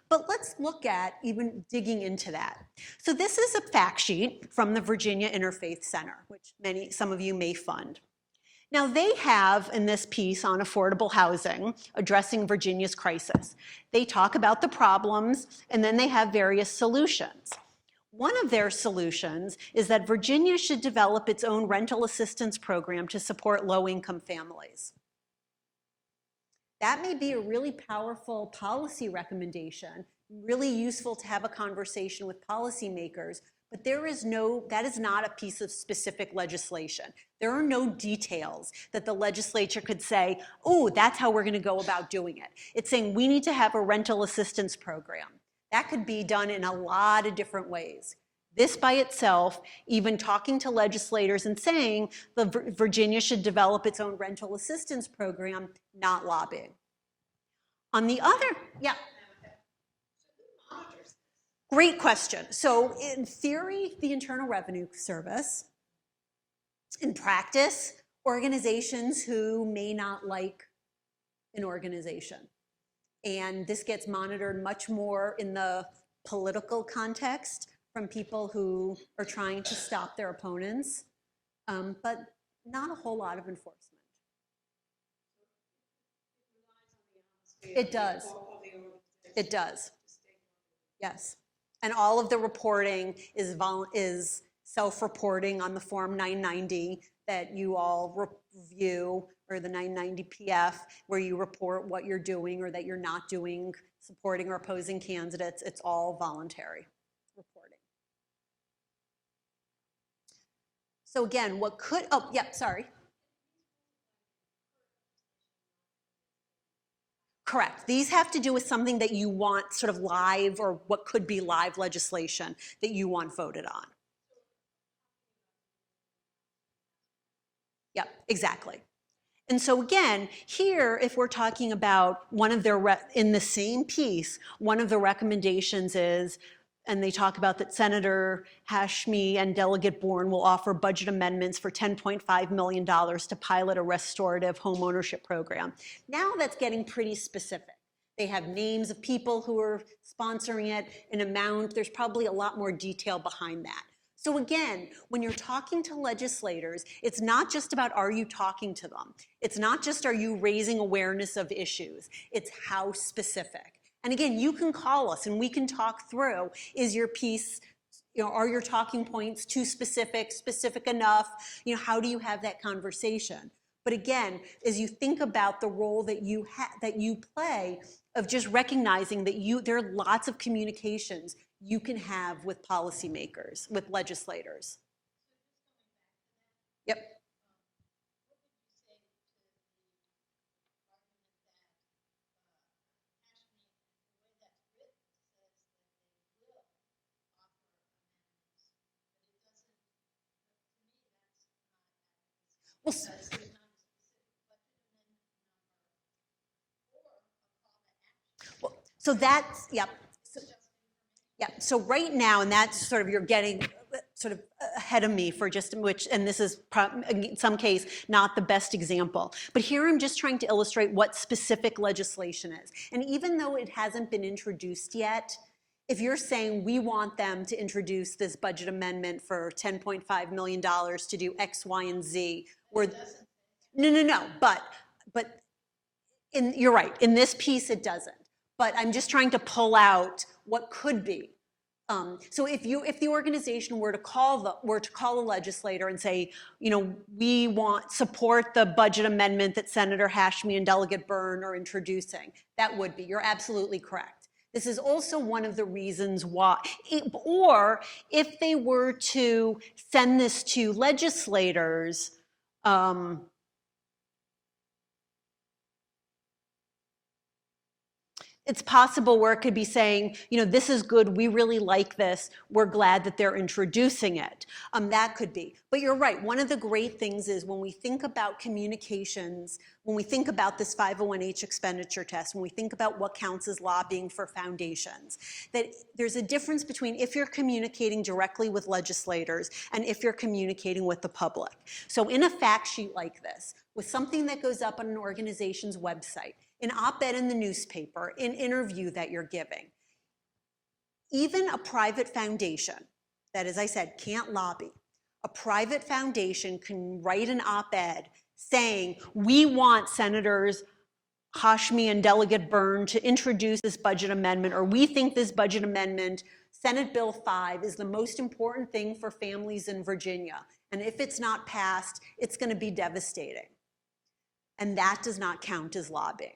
But let's look at even digging into that. So this is a fact sheet from the Virginia Interfaith Center, which some of you may fund. Now they have, in this piece on affordable housing, addressing Virginia's crisis, they talk about the problems and then they have various solutions. One of their solutions is that Virginia should develop its own rental assistance program to support low-income families. That may be a really powerful policy recommendation, really useful to have a conversation with policymakers, but that is not a piece of specific legislation. There are no details that the legislature could say, oh, that's how we're going to go about doing it. It's saying we need to have a rental assistance program. That could be done in a lot of different ways. This by itself, even talking to legislators and saying Virginia should develop its own rental assistance program, not lobbying. On the other, yeah. Great question. So in theory, the Internal Revenue Service. In practice, organizations who may not like an organization. And this gets monitored much more in the political context from people who are trying to stop their opponents, but not a whole lot of enforcement. It does. It does. Yes. And all of the reporting is self-reporting on the Form 990 that you all review, or the 990 PF, where you report what you're doing or that you're not doing, supporting or opposing candidates. It's all voluntary reporting. So again, what could, oh, yeah, sorry. Correct. These have to do with something that you want sort of live, or what could be live legislation that you want voted on. Yep, exactly. And so again, here, if we're talking about one of their, in the same piece, one of the recommendations is, and they talk about that Senator Hashmi and Delegate Bourne will offer budget amendments for $10.5 million to pilot a restorative home ownership program. Now that's getting pretty specific. They have names of people who are sponsoring it, an amount. There's probably a lot more detail behind that. So again, when you're talking to legislators, it's not just about are you talking to them. It's not just are you raising awareness of issues. It's how specific. And again, you can call us and we can talk through, is your piece, are your talking points too specific, specific enough? How do you have that conversation? But again, as you think about the role that you play of just recognizing that there are lots of communications you can have with policymakers, with legislators. Yep. So that's, yep. So right now, and that's sort of, you're getting sort of ahead of me for just which, and this is in some case not the best example. But here I'm just trying to illustrate what specific legislation is. And even though it hasn't been introduced yet, if you're saying we want them to introduce this budget amendment for $10.5 million to do X, Y, and Z, no. But you're right. In this piece, it doesn't. but I'm just trying to pull out what could be. So if the organization were to call a legislator and say, we support the budget amendment that Senator Hashmi and Delegate Byrne are introducing, that would be. You're absolutely correct. This is also one of the reasons why, or if they were to send this to legislators, it's possible where it could be saying, this is good, we really like this, we're glad that they're introducing it. That could be. But you're right, one of the great things is when we think about communications, when we think about this 501H expenditure test, when we think about what counts as lobbying for foundations, that there's a difference between if you're communicating directly with legislators and if you're communicating with the public. So in a fact sheet like this, with something that goes up on an organization's website, an op-ed in the newspaper, an interview that you're giving. Even a private foundation that, as I said, can't lobby, a private foundation can write an op-ed saying, we want Senators Hashmi and Delegate Byrne to introduce this budget amendment, or we think this budget amendment, Senate Bill 5, is the most important thing for families in Virginia. And if it's not passed, it's going to be devastating. And that does not count as lobbying.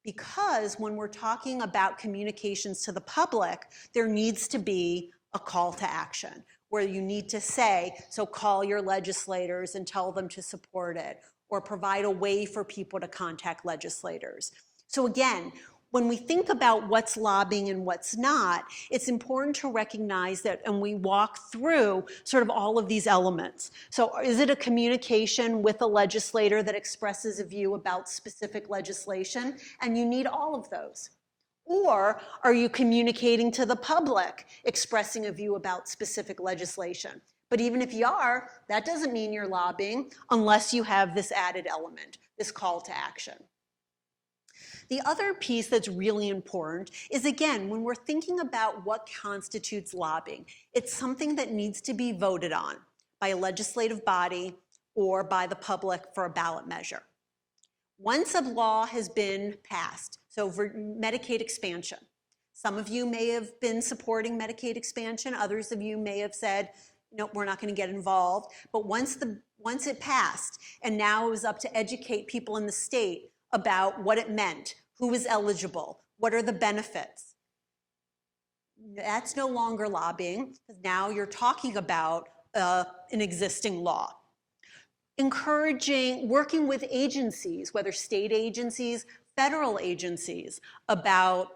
Because when we're talking about communications to the public, there needs to be a call to action where you need to say, so call your legislators and tell them to support it, or provide a way for people to contact legislators. So again, when we think about what's lobbying and what's not, it's important to recognize that, and we walk through sort of all of these elements. So is it a communication with a legislator that expresses a view about specific legislation? And you need all of those. Or are you communicating to the public, expressing a view about specific legislation? But even if you are, that doesn't mean you're lobbying unless you have this added element, this call to action. The other piece that's really important is, again, when we're thinking about what constitutes lobbying, it's something that needs to be voted on by a legislative body or by the public for a ballot measure. Once a law has been passed, so for Medicaid expansion, some of you may have been supporting Medicaid expansion, others of you may have said, no, we're not going to get involved. But once it passed, and now it was up to educate people in the state about what it meant, who was eligible, what are the benefits. That's no longer lobbying, because now you're talking about an existing law. Encouraging, working with agencies, whether state agencies, federal agencies, about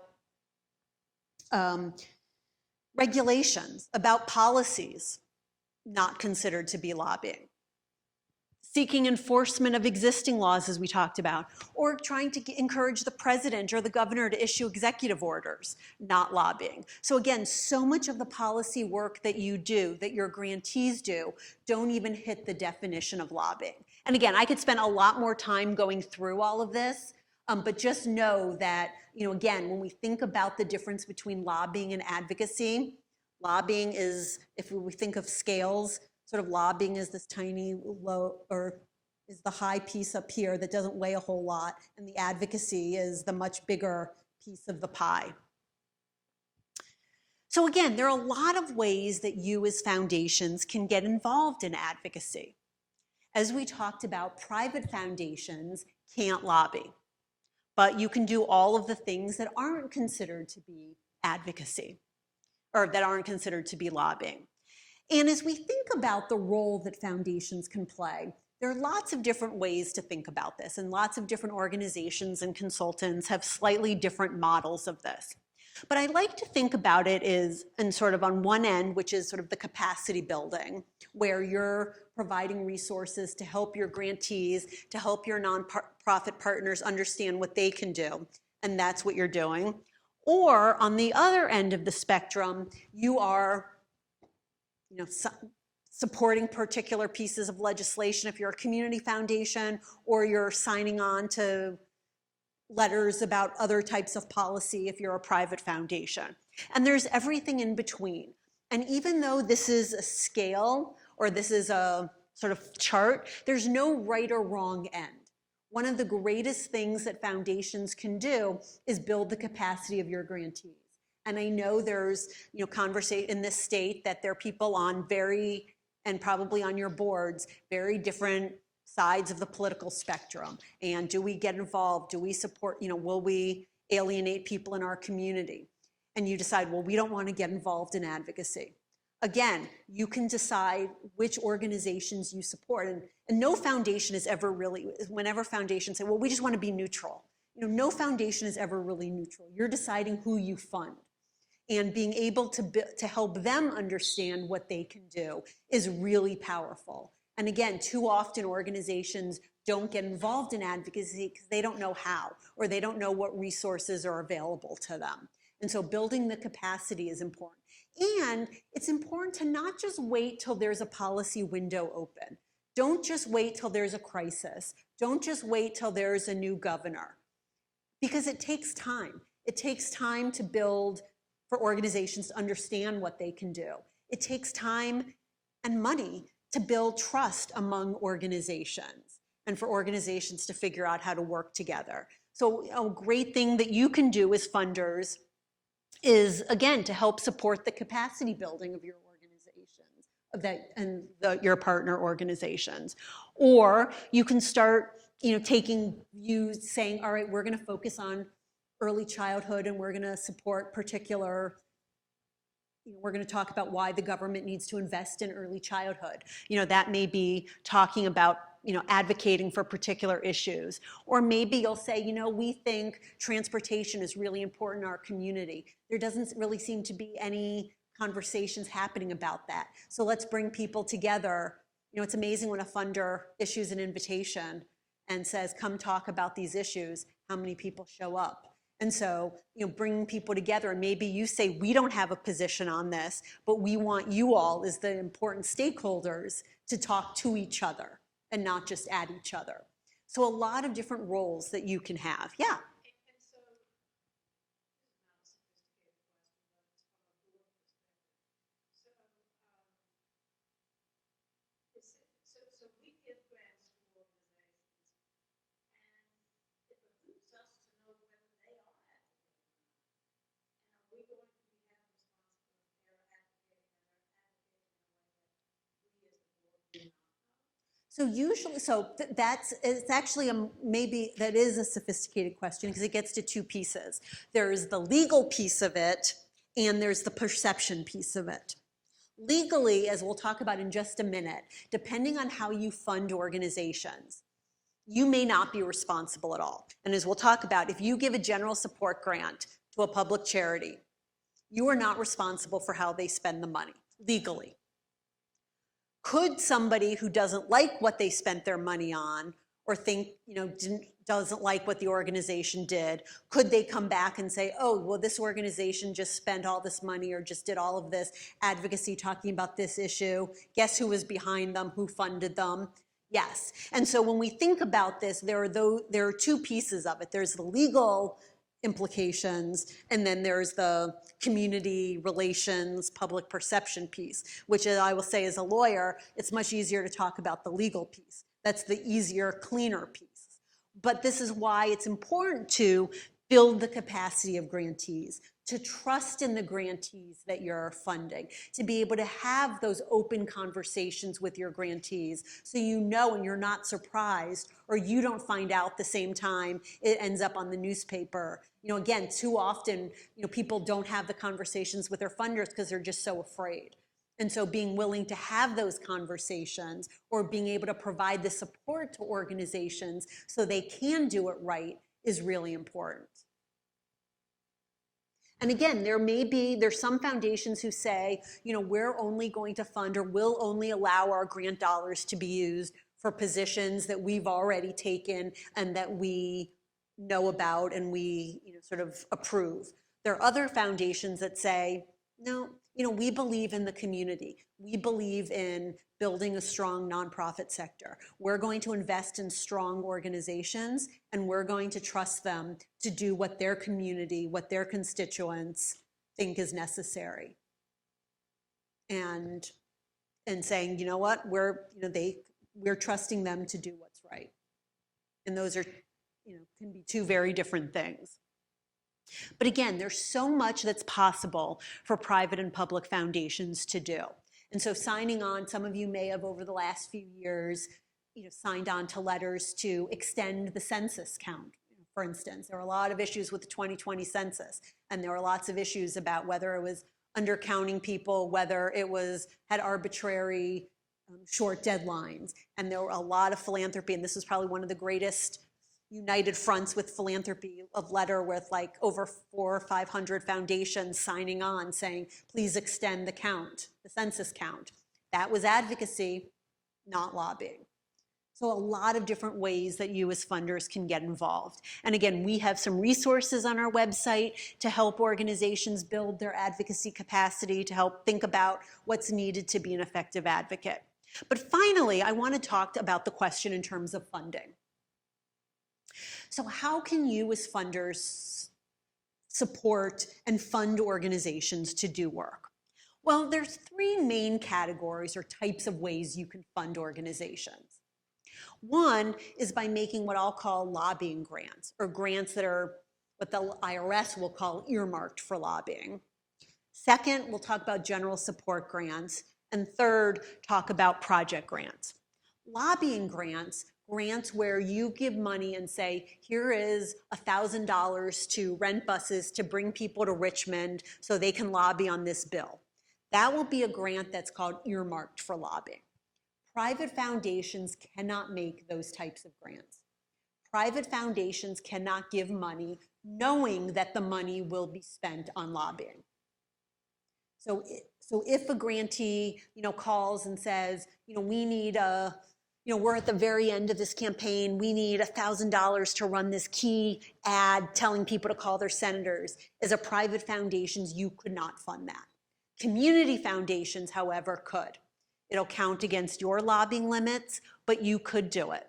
regulations, about policies, not considered to be lobbying. Seeking enforcement of existing laws, as we talked about, or trying to encourage the president or the governor to issue executive orders, not lobbying. So again, so much of the policy work that you do, that your grantees do, don't even hit the definition of lobbying. And again, I could spend a lot more time going through all of this, but just know that, again, when we think about the difference between lobbying and advocacy, lobbying is, if we think of scales, sort of lobbying is this tiny low, or is the high piece up here that doesn't weigh a whole lot, and the advocacy is the much bigger piece of the pie. So again, there are a lot of ways that you as foundations can get involved in advocacy. As we talked about, private foundations can't lobby, but you can do all of the things that aren't considered to be advocacy, or that aren't considered to be lobbying. And as we think about the role that foundations can play, there are lots of different ways to think about this, and lots of different organizations and consultants have slightly different models of this. But I like to think about it as, and sort of on one end, which is sort of the capacity building, where you're providing resources to help your grantees, to help your nonprofit partners understand what they can do, and that's what you're doing. Or on the other end of the spectrum, you are supporting particular pieces of legislation if you're a community foundation, or you're signing on to letters about other types of policy if you're a private foundation. And there's everything in between. And even though this is a scale, or this is a sort of chart, there's no right or wrong end. One of the greatest things that foundations can do is build the capacity of your grantees. And I know there's, conversation in this state that there are people on and probably on your boards, very different sides of the political spectrum. And do we get involved? Do we support, will we alienate people in our community? And you decide, well, we don't want to get involved in advocacy. Again, you can decide which organizations you support. And no foundation is ever really, whenever foundations say, well, we just want to be neutral. No foundation is ever really neutral. You're deciding who you fund. And being able to help them understand what they can do is really powerful. And again, too often organizations don't get involved in advocacy because they don't know how, or they don't know what resources are available to them. And so building the capacity is important. And it's important to not just wait till there's a policy window open. Don't just wait till there's a crisis. Don't just wait till there's a new governor. Because it takes time. It takes time to build, for organizations to understand what they can do. It takes time and money to build trust among organizations and for organizations to figure out how to work together. So a great thing that you can do as funders is, again, to help support the capacity building of your organizations your partner organizations. Or you can start, saying, all right, we're going to focus on early childhood and we're going to support particular, we're going to talk about why the government needs to invest in early childhood. That may be talking about, advocating for particular issues. Or maybe you'll say, we think transportation is really important in our community. There doesn't really seem to be any conversations happening about that. So let's bring people together. It's amazing when a funder issues an invitation and says, come talk about these issues, how many people show up. And so, bringing people together, and maybe you say, we don't have a position on this, but we want you all as the important stakeholders to talk to each other and not just at each other. So a lot of different roles that you can have. Yeah. So usually, it's actually maybe that is a sophisticated question because it gets to two pieces. There's the legal piece of it and there's the perception piece of it. Legally, as we'll talk about in just a minute, depending on how you fund organizations, you may not be responsible at all. And as we'll talk about, if you give a general support grant to a public charity, you are not responsible for how they spend the money legally. Could somebody who doesn't like what they spent their money on or think, doesn't like what the organization did, could they come back and say, oh, well, this organization just spent all this money or just did all of this advocacy talking about this issue? Guess who was behind them? Who funded them? Yes. And so when we think about this, there are two pieces of it. There's the legal implications, and then there's the community relations, public perception piece, which I will say as a lawyer, it's much easier to talk about the legal piece. That's the easier, cleaner piece. But this is why it's important to build the capacity of grantees, to trust in the grantees that you're funding, to be able to have those open conversations with your grantees so and you're not surprised or you don't find out the same time it ends up on the newspaper. Again, too often, people don't have the conversations with their funders because they're just so afraid. And so being willing to have those conversations or being able to provide the support to organizations so they can do it right is really important. And again, there's some foundations who say, we're only going to fund or we'll only allow our grant dollars to be used for positions that we've already taken and that we know about and we sort of approve. There are other foundations that say, no, we believe in the community. We believe in building a strong nonprofit sector. We're going to invest in strong organizations, and we're going to trust them to do what their community, what their constituents think is necessary. And saying, you know what, we're trusting them to do what's right. And those are, can be two very different things. But again, there's so much that's possible for private and public foundations to do. And so signing on, some of you may have over the last few years, signed on to letters to extend the census count. For instance, there were a lot of issues with the 2020 census, and there were lots of issues about whether it was undercounting people, whether it had arbitrary short deadlines. And there were a lot of philanthropy, and this was probably one of the greatest united fronts with philanthropy of letter with like over 400 or 500 foundations signing on saying, please extend the count, the census count. That was advocacy, not lobbying. So a lot of different ways that you as funders can get involved. And again, we have some resources on our website to help organizations build their advocacy capacity, to help think about what's needed to be an effective advocate. But finally, I want to talk about the question in terms of funding. So how can you as funders support and fund organizations to do work? Well, there's three main categories or types of ways you can fund organizations. One is by making what I'll call lobbying grants, or grants that are what the IRS will call earmarked for lobbying. Second, we'll talk about general support grants. And third, talk about project grants. Lobbying grants, grants where you give money and say, here is $1,000 to rent buses to bring people to Richmond so they can lobby on this bill. That will be a grant that's called earmarked for lobbying. Private foundations cannot make those types of grants. Private foundations cannot give money knowing that the money will be spent on lobbying. So if a grantee, calls and says, we need we're at the very end of this campaign, we need $1,000 to run this key ad telling people to call their senators. As a private foundations, you could not fund that. Community foundations, however, could. It'll count against your lobbying limits, but you could do it.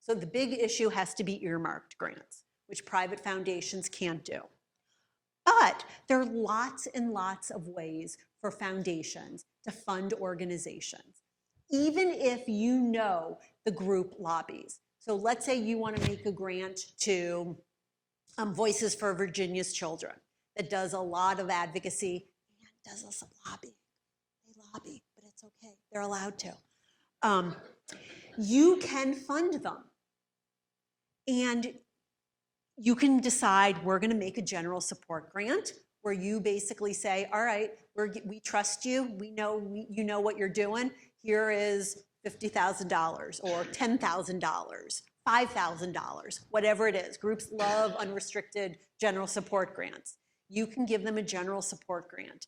So the big issue has to be earmarked grants, which private foundations can't do. But there are lots and lots of ways for foundations to fund organizations, even if you know the group lobbies. So let's say you want to make a grant to Voices for Virginia's Children that does a lot of advocacy and does some lobbying. They lobby, but it's okay. They're allowed to. You can fund them. And you can decide, we're going to make a general support grant where you basically say, all right, we trust you. We know you know what you're doing. Here is $50,000 or $10,000, $5,000, whatever it is. Groups love unrestricted general support grants. You can give them a general support grant.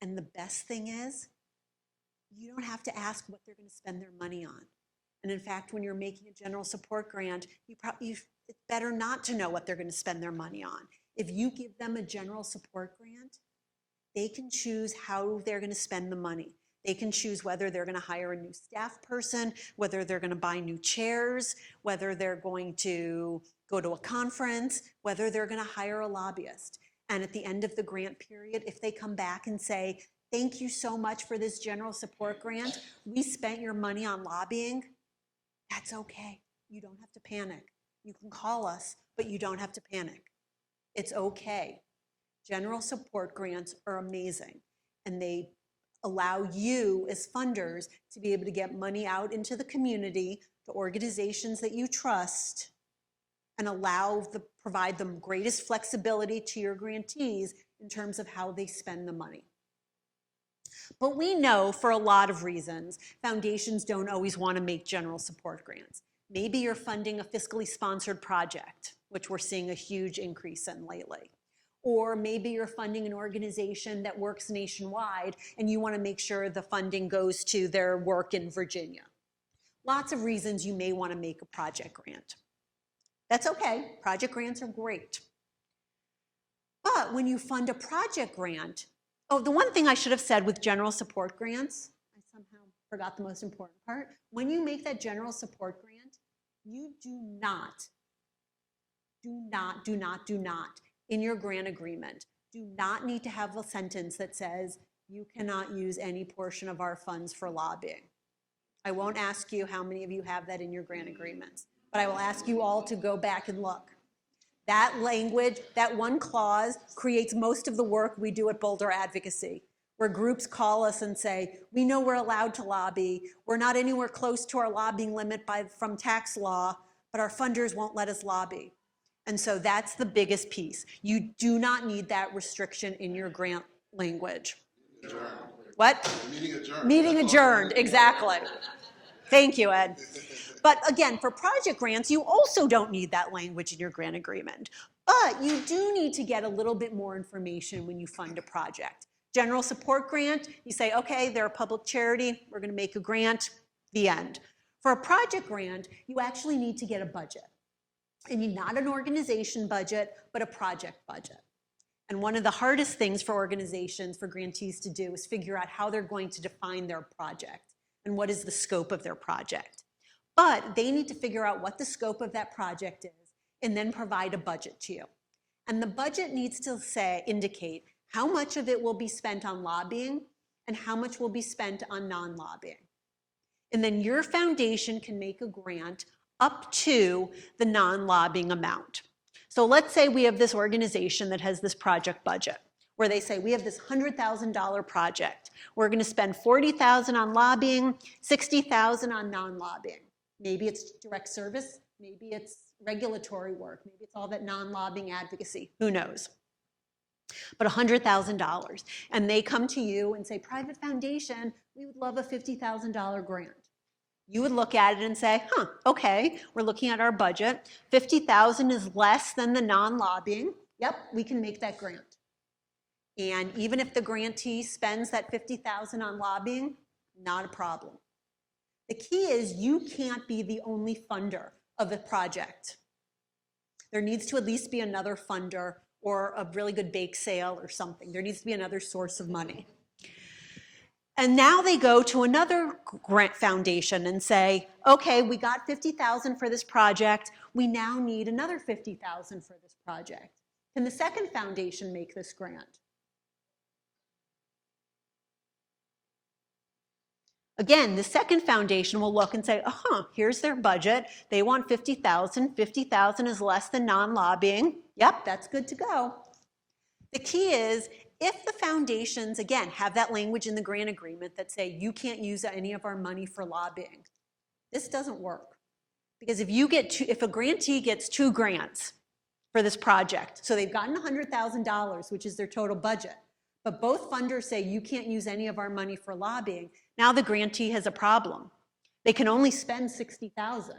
And the best thing is, you don't have to ask what they're going to spend their money on. And in fact, when you're making a general support grant, it's better not to know what they're going to spend their money on. If you give them a general support grant, they can choose how they're going to spend the money. They can choose whether they're going to hire a new staff person, whether they're going to buy new chairs, whether they're going to go to a conference, whether they're going to hire a lobbyist. And at the end of the grant period, if they come back and say, thank you so much for this general support grant, we spent your money on lobbying, that's okay. You don't have to panic. You can call us, but you don't have to panic. It's okay. General support grants are amazing, and they allow you as funders to be able to get money out into the community, to organizations that you trust, and provide them greatest flexibility to your grantees in terms of how they spend the money. But we know, for a lot of reasons, foundations don't always want to make general support grants. Maybe you're funding a fiscally sponsored project, which we're seeing a huge increase in lately. Or maybe you're funding an organization that works nationwide and you want to make sure the funding goes to their work in Virginia. Lots of reasons you may want to make a project grant. That's okay. Project grants are great. But when you fund a project grant, the one thing I should have said with general support grants, I somehow forgot the most important part. When you make that general support grant, you do not, in your grant agreement, do not need to have a sentence that says you cannot use any portion of our funds for lobbying. I won't ask you how many of you have that in your grant agreements, but I will ask you all to go back and look. That language, that one clause, creates most of the work we do at Boulder Advocacy, where groups call us and say, we know we're allowed to lobby, we're not anywhere close to our lobbying limit from tax law, but our funders won't let us lobby. And so that's the biggest piece. You do not need that restriction in your grant language. Adjourned. What? Meeting adjourned. Meeting adjourned, exactly. Thank you, Ed. But again, for project grants, you also don't need that language in your grant agreement. But you do need to get a little bit more information when you fund a project. General support grant, you say, okay, they're a public charity, we're gonna make a grant, the end. For a project grant, you actually need to get a budget. And you not an organization budget, but a project budget. And one of the hardest things for organizations, for grantees to do, is figure out how they're going to define their project and what is the scope of their project. But they need to figure out what the scope of that project is and then provide a budget to you. And the budget needs to indicate how much of it will be spent on lobbying and how much will be spent on non-lobbying. And then your foundation can make a grant up to the non-lobbying amount. So let's say we have this organization that has this project budget where they say we have this $100,000 project. We're going to spend $40,000 on lobbying, $60,000 on non-lobbying. Maybe it's direct service, maybe it's regulatory work, maybe it's all that non-lobbying advocacy, who knows? But $100,000. And they come to you and say, private foundation, we would love a $50,000 grant. You would look at it and say, okay, we're looking at our budget. $50,000 is less than the non-lobbying. Yep, we can make that grant. And even if the grantee spends that $50,000 on lobbying, not a problem. The key is you can't be the only funder of the project. There needs to at least be another funder or a really good bake sale or something. There needs to be another source of money. And now they go to another grant foundation and say, okay, we got $50,000 for this project. We now need another $50,000 for this project. Can the second foundation make this grant? Again, the second foundation will look and say, here's their budget. They want $50,000. $50,000 is less than non-lobbying. Yep, that's good to go. The key is, if the foundations, again, have that language in the grant agreement that say you can't use any of our money for lobbying, this doesn't work. Because if a grantee gets 2 grants for this project, so they've gotten $100,000, which is their total budget, but both funders say you can't use any of our money for lobbying, now the grantee has a problem. They can only spend $60,000,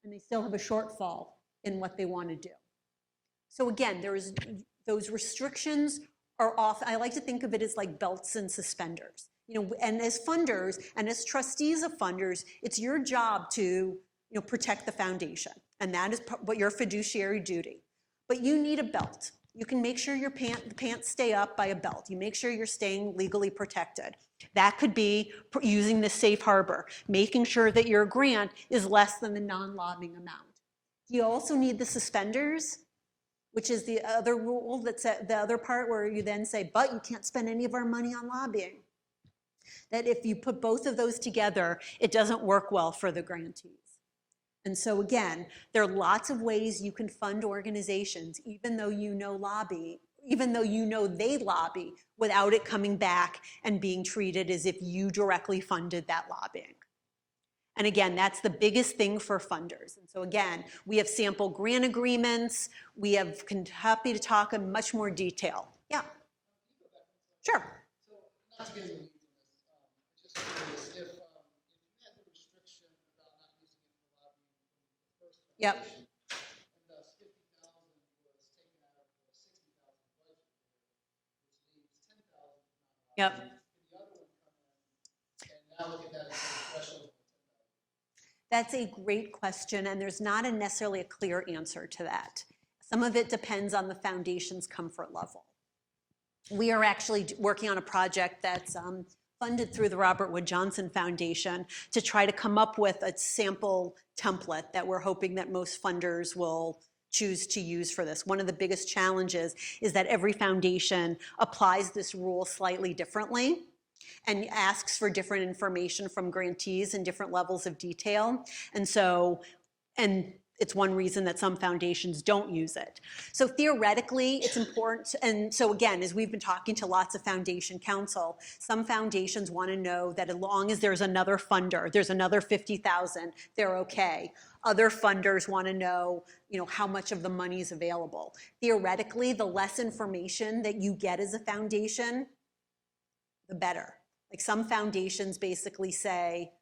and they still have a shortfall in what they want to do. So again, those restrictions are off. I like to think of it as like belts and suspenders. And as funders and as trustees of funders, it's your job to protect the foundation, and that is what your fiduciary duty. But you need a belt. You can make sure the pants stay up by a belt. You make sure you're staying legally protected. That could be using the safe harbor, making sure that your grant is less than the non-lobbying amount. You also need the suspenders, which is the other rule, that's the other part where you then say, but you can't spend any of our money on lobbying. That if you put both of those together, it doesn't work well for the grantees. And so again, there are lots of ways you can fund organizations, even though they lobby, without it coming back and being treated as if you directly funded that lobbying. And again, that's the biggest thing for funders. And so again, we have sample grant agreements. We have happy to talk in much more detail. Yeah. Sure. So, not to get into the weeds on this, just curious if you had the restriction about not using it for lobbying from the first Yep. foundation, and thus 50,000 was taken out of the 60,000 budget, which leaves 10,000 not Yep. lobbying. Can the other one come in and now look at that as a threshold? That's a great question, and there's not necessarily a clear answer to that. Some of it depends on the foundation's comfort level. We are actually working on a project that's funded through the Robert Wood Johnson Foundation to try to come up with a sample template that we're hoping that most funders will choose to use for this. One of the biggest challenges is that every foundation applies this rule slightly differently and asks for different information from grantees and different levels of detail. And so And it's one reason that some foundations don't use it. So theoretically, it's important. And so again, as we've been talking to lots of foundation counsel, some foundations want to know that as long as there's another funder, there's another 50,000, they're okay. Other funders want to know, how much of the money is available. Theoretically, the less information that you get as a foundation, the better. Like some foundations basically say,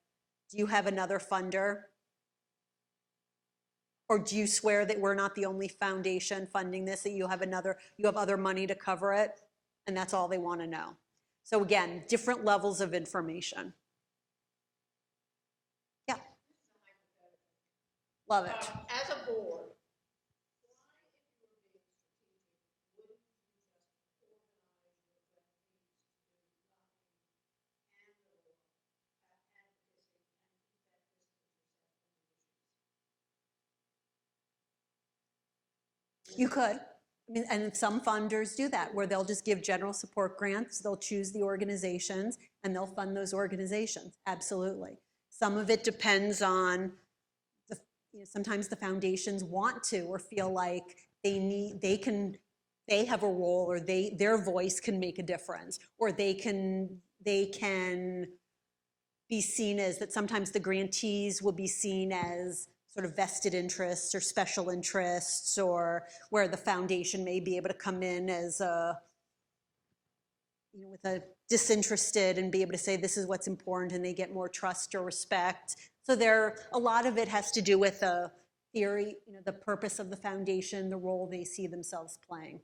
do you have another funder? Or do you swear that we're not the only foundation funding this, that you have other money to cover it? And that's all they want to know. So again, different levels of information. Yeah. Love it. As a board, You could. And some funders do that, where they'll just give general support grants, they'll choose the organizations, and they'll fund those organizations, absolutely. Some of it depends on, sometimes the foundations want to or feel like they have a role, or their voice can make a difference, or they can be seen as, that sometimes the grantees will be seen as sort of vested interests or special interests, or where the foundation may be able to come in as with a disinterested and be able to say this is what's important, and they get more trust or respect. So a lot of it has to do with the theory, the purpose of the foundation, the role they see themselves playing.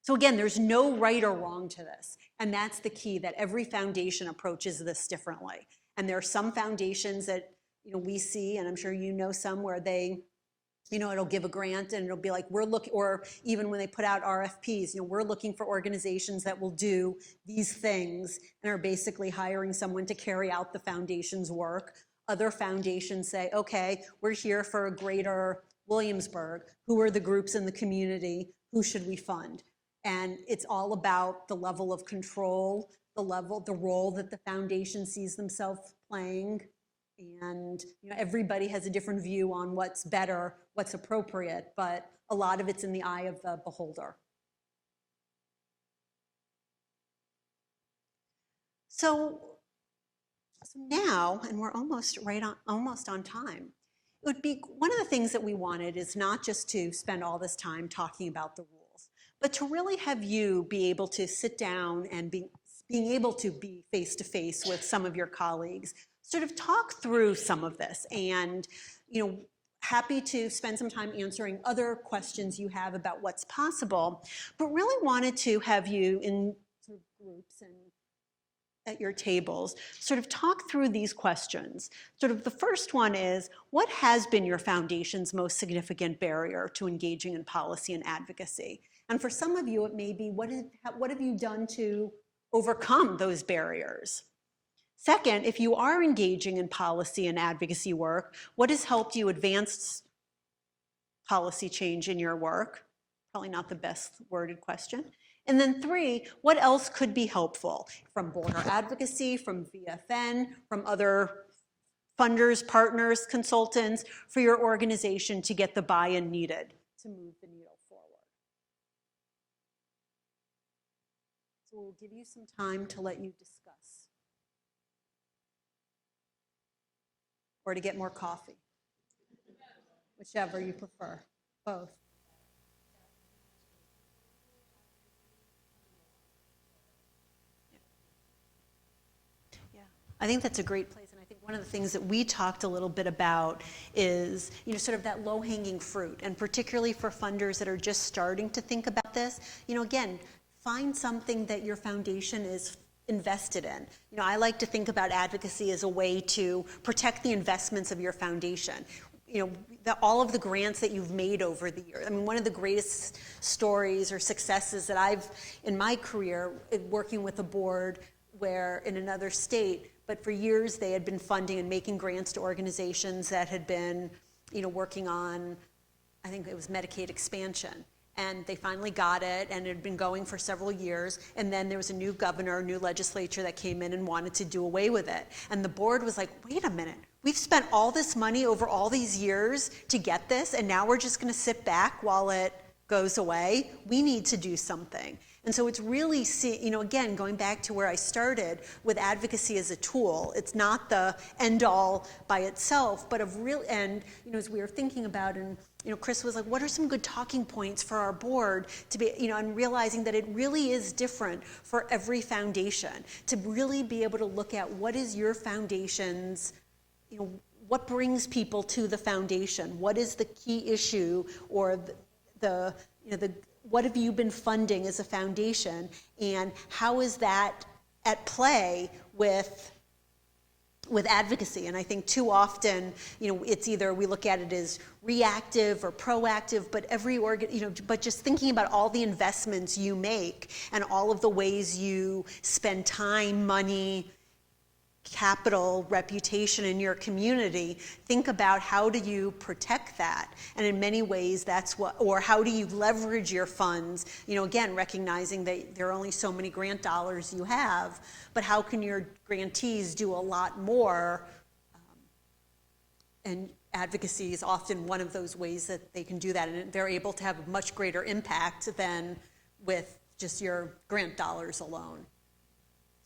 So again, there's no right or wrong to this. And that's the key, that every foundation approaches this differently. And there are some foundations that, we see, and I'm sure some, where they, it'll give a grant and it'll be like, or even when they put out RFPs, we're looking for organizations that will do these things, and are basically hiring someone to carry out the foundation's work. Other foundations say, okay, we're here for a greater Williamsburg. Who are the groups in the community? Who should we fund? And it's all about the level of control, the role that the foundation sees themselves playing. And everybody has a different view on what's better, what's appropriate, but a lot of it's in the eye of the beholder. So now, and we're almost on time, it would be one of the things that we wanted is not just to spend all this time talking about the rules, but to really have you be able to sit down and being able to be face-to-face with some of your colleagues, sort of talk through some of this, and happy to spend some time answering other questions you have about what's possible, but really wanted to have you in sort of groups and at your tables sort of talk through these questions. Sort of the first one is, what has been your foundation's most significant barrier to engaging in policy and advocacy? And for some of you, it may be, what have you done to overcome those barriers? Second, if you are engaging in policy and advocacy work, what has helped you advance policy change in your work? Probably not the best worded question. And then 3, what else could be helpful from border advocacy, from VFN, from other funders, partners, consultants, for your organization to get the buy-in needed to move the needle forward? So we'll give you some time to let you discuss. Or to get more coffee, whichever you prefer, both. Yeah, I think that's a great place, and I think one of the things that we talked a little bit about is, sort of that low-hanging fruit, and particularly for funders that are just starting to think about this, again, find something that your foundation is invested in. I like to think about advocacy as a way to protect the investments of your foundation. All of the grants that you've made over the years. I mean, one of the greatest stories or successes that I've, in my career, working with a board where in another state, but for years they had been funding and making grants to organizations that had been, working on, I think it was Medicaid expansion. And they finally got it, and it had been going for several years. And then there was a new governor, new legislature that came in and wanted to do away with it. And the board was like, wait a minute, we've spent all this money over all these years to get this, and now we're just going to sit back while it goes away? We need to do something. And so it's really, again, going back to where I started with advocacy as a tool. It's not the end all by itself, but as we were thinking about, and Chris was like, what are some good talking points for our board to be, and realizing that it really is different for every foundation, to really be able to look at what is your foundation's, what brings people to the foundation? What is the key issue, or what have you been funding as a foundation, and how is that at play with advocacy? And I think too often, it's either we look at it as reactive or proactive, but but just thinking about all the investments you make and all of the ways you spend time, money, capital, reputation in your community, think about how do you protect that? And in many ways, or how do you leverage your funds? Again, recognizing that there are only so many grant dollars you have, but how can your grantees do a lot more? And advocacy is often one of those ways that they can do that, and they're able to have a much greater impact than with just your grant dollars alone.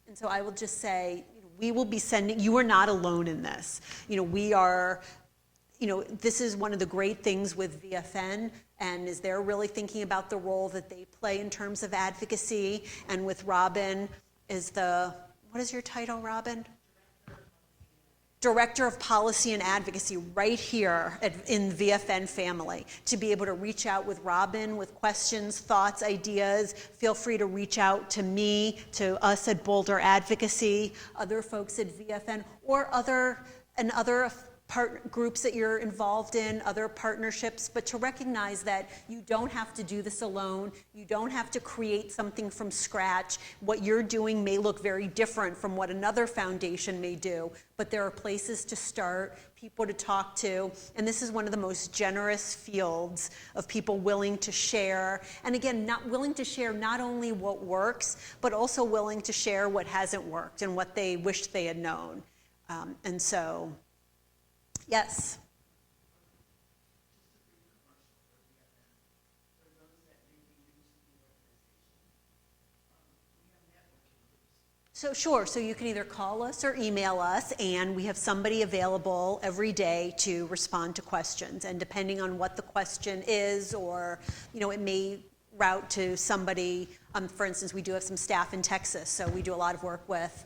And so I will just say, we will be sending, you are not alone in this. We are, this is one of the great things with VFN, and is they're really thinking about the role that they play in terms of advocacy. And with Robin what is your title, Robin? Director of Policy and Advocacy right here in VFN family. To be able to reach out with Robin with questions, thoughts, ideas, feel free to reach out to me, to us at Boulder Advocacy, other folks at VFN, or other groups that you're involved in, other partnerships, but to recognize that you don't have to do this alone. You don't have to create something from scratch. What you're doing may look very different from what another foundation may do, but there are places to start, people to talk to, and this is one of the most generous fields of people willing to share, and again, not willing to share not only what works, but also willing to share what hasn't worked and what they wish they had known. And so, yes. So sure, so you can either call us or email us, and we have somebody available every day to respond to questions. And depending on what the question is, or it may route to somebody, for instance, we do have some staff in Texas, so we do a lot of work with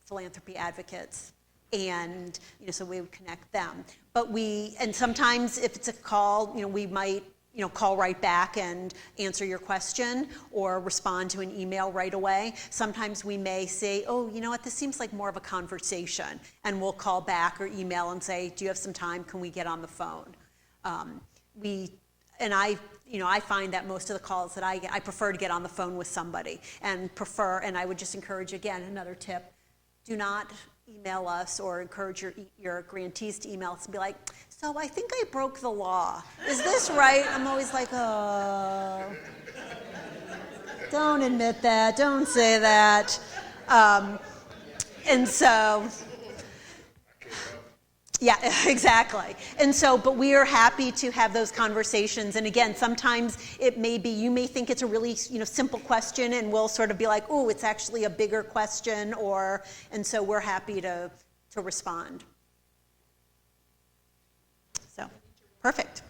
philanthropy advocates. And so we would connect them. But and sometimes if it's a call, we might call right back and answer your question or respond to an email right away. Sometimes we may say, oh, you know what, this seems like more of a conversation, and we'll call back or email and say, do you have some time? Can we get on the phone? I find that most of the calls that I get, I prefer to get on the phone with somebody, and I would just encourage, again, another tip, do not email us or encourage your grantees to email us and be like, so I think I broke the law. Is this right? I'm always like, oh, don't admit that, don't say that. And so, yeah, exactly. And so, but we are happy to have those conversations. And again, sometimes it may be, you may think it's a really, simple question, and we'll sort of be like, oh, it's actually a bigger question, and so we're happy to respond. So, perfect. So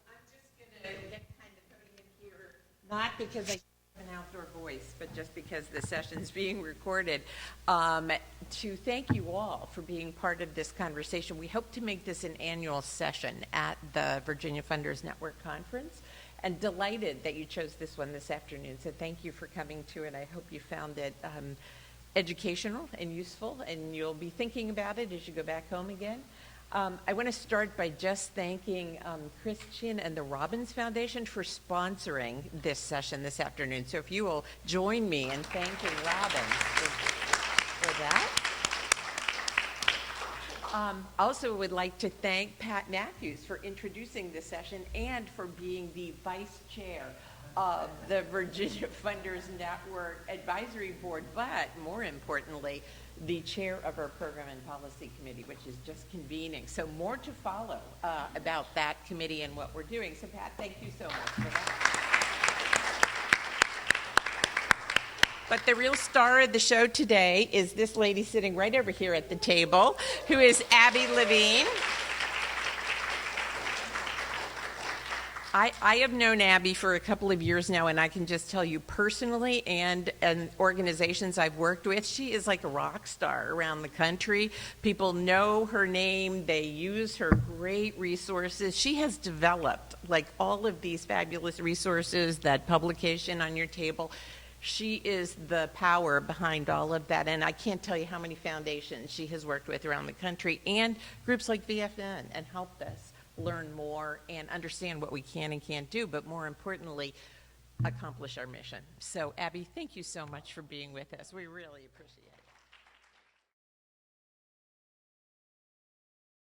I'm just going to get kind of putting in here, not because I have an outdoor voice, but just because the session's being recorded, to thank you all for being part of this conversation. We hope to make this an annual session at the Virginia Funders Network Conference, and delighted that you chose this one this afternoon. So thank you for coming to it. I hope you found it educational and useful, and you'll be thinking about it as you go back home again. I want to start by just thanking Christian and the Robbins Foundation for sponsoring this session this afternoon. So if you will join me in thanking Robbins for that. Also would like to thank Pat Matthews for introducing this session and for being the vice chair of the Virginia Funders Network Advisory Board, but more importantly, the chair of our Program and Policy Committee, which is just convening. So more to follow about that committee and what we're doing. So Pat, thank you so much for that. But the real star of the show today is this lady sitting right over here at the table, who is Abby Levine. I have known Abby for a couple of years now, and I can just tell you personally and organizations I've worked with, she is like a rock star around the country. People know her name. They use her great resources. She has developed like all of these fabulous resources, that publication on your table. She is the power behind all of that, and I can't tell you how many foundations she has worked with around the country and groups like VFN and helped us learn more and understand what we can and can't do, but more importantly, accomplish our mission. So, Abby, thank you so much for being with us. We really appreciate it.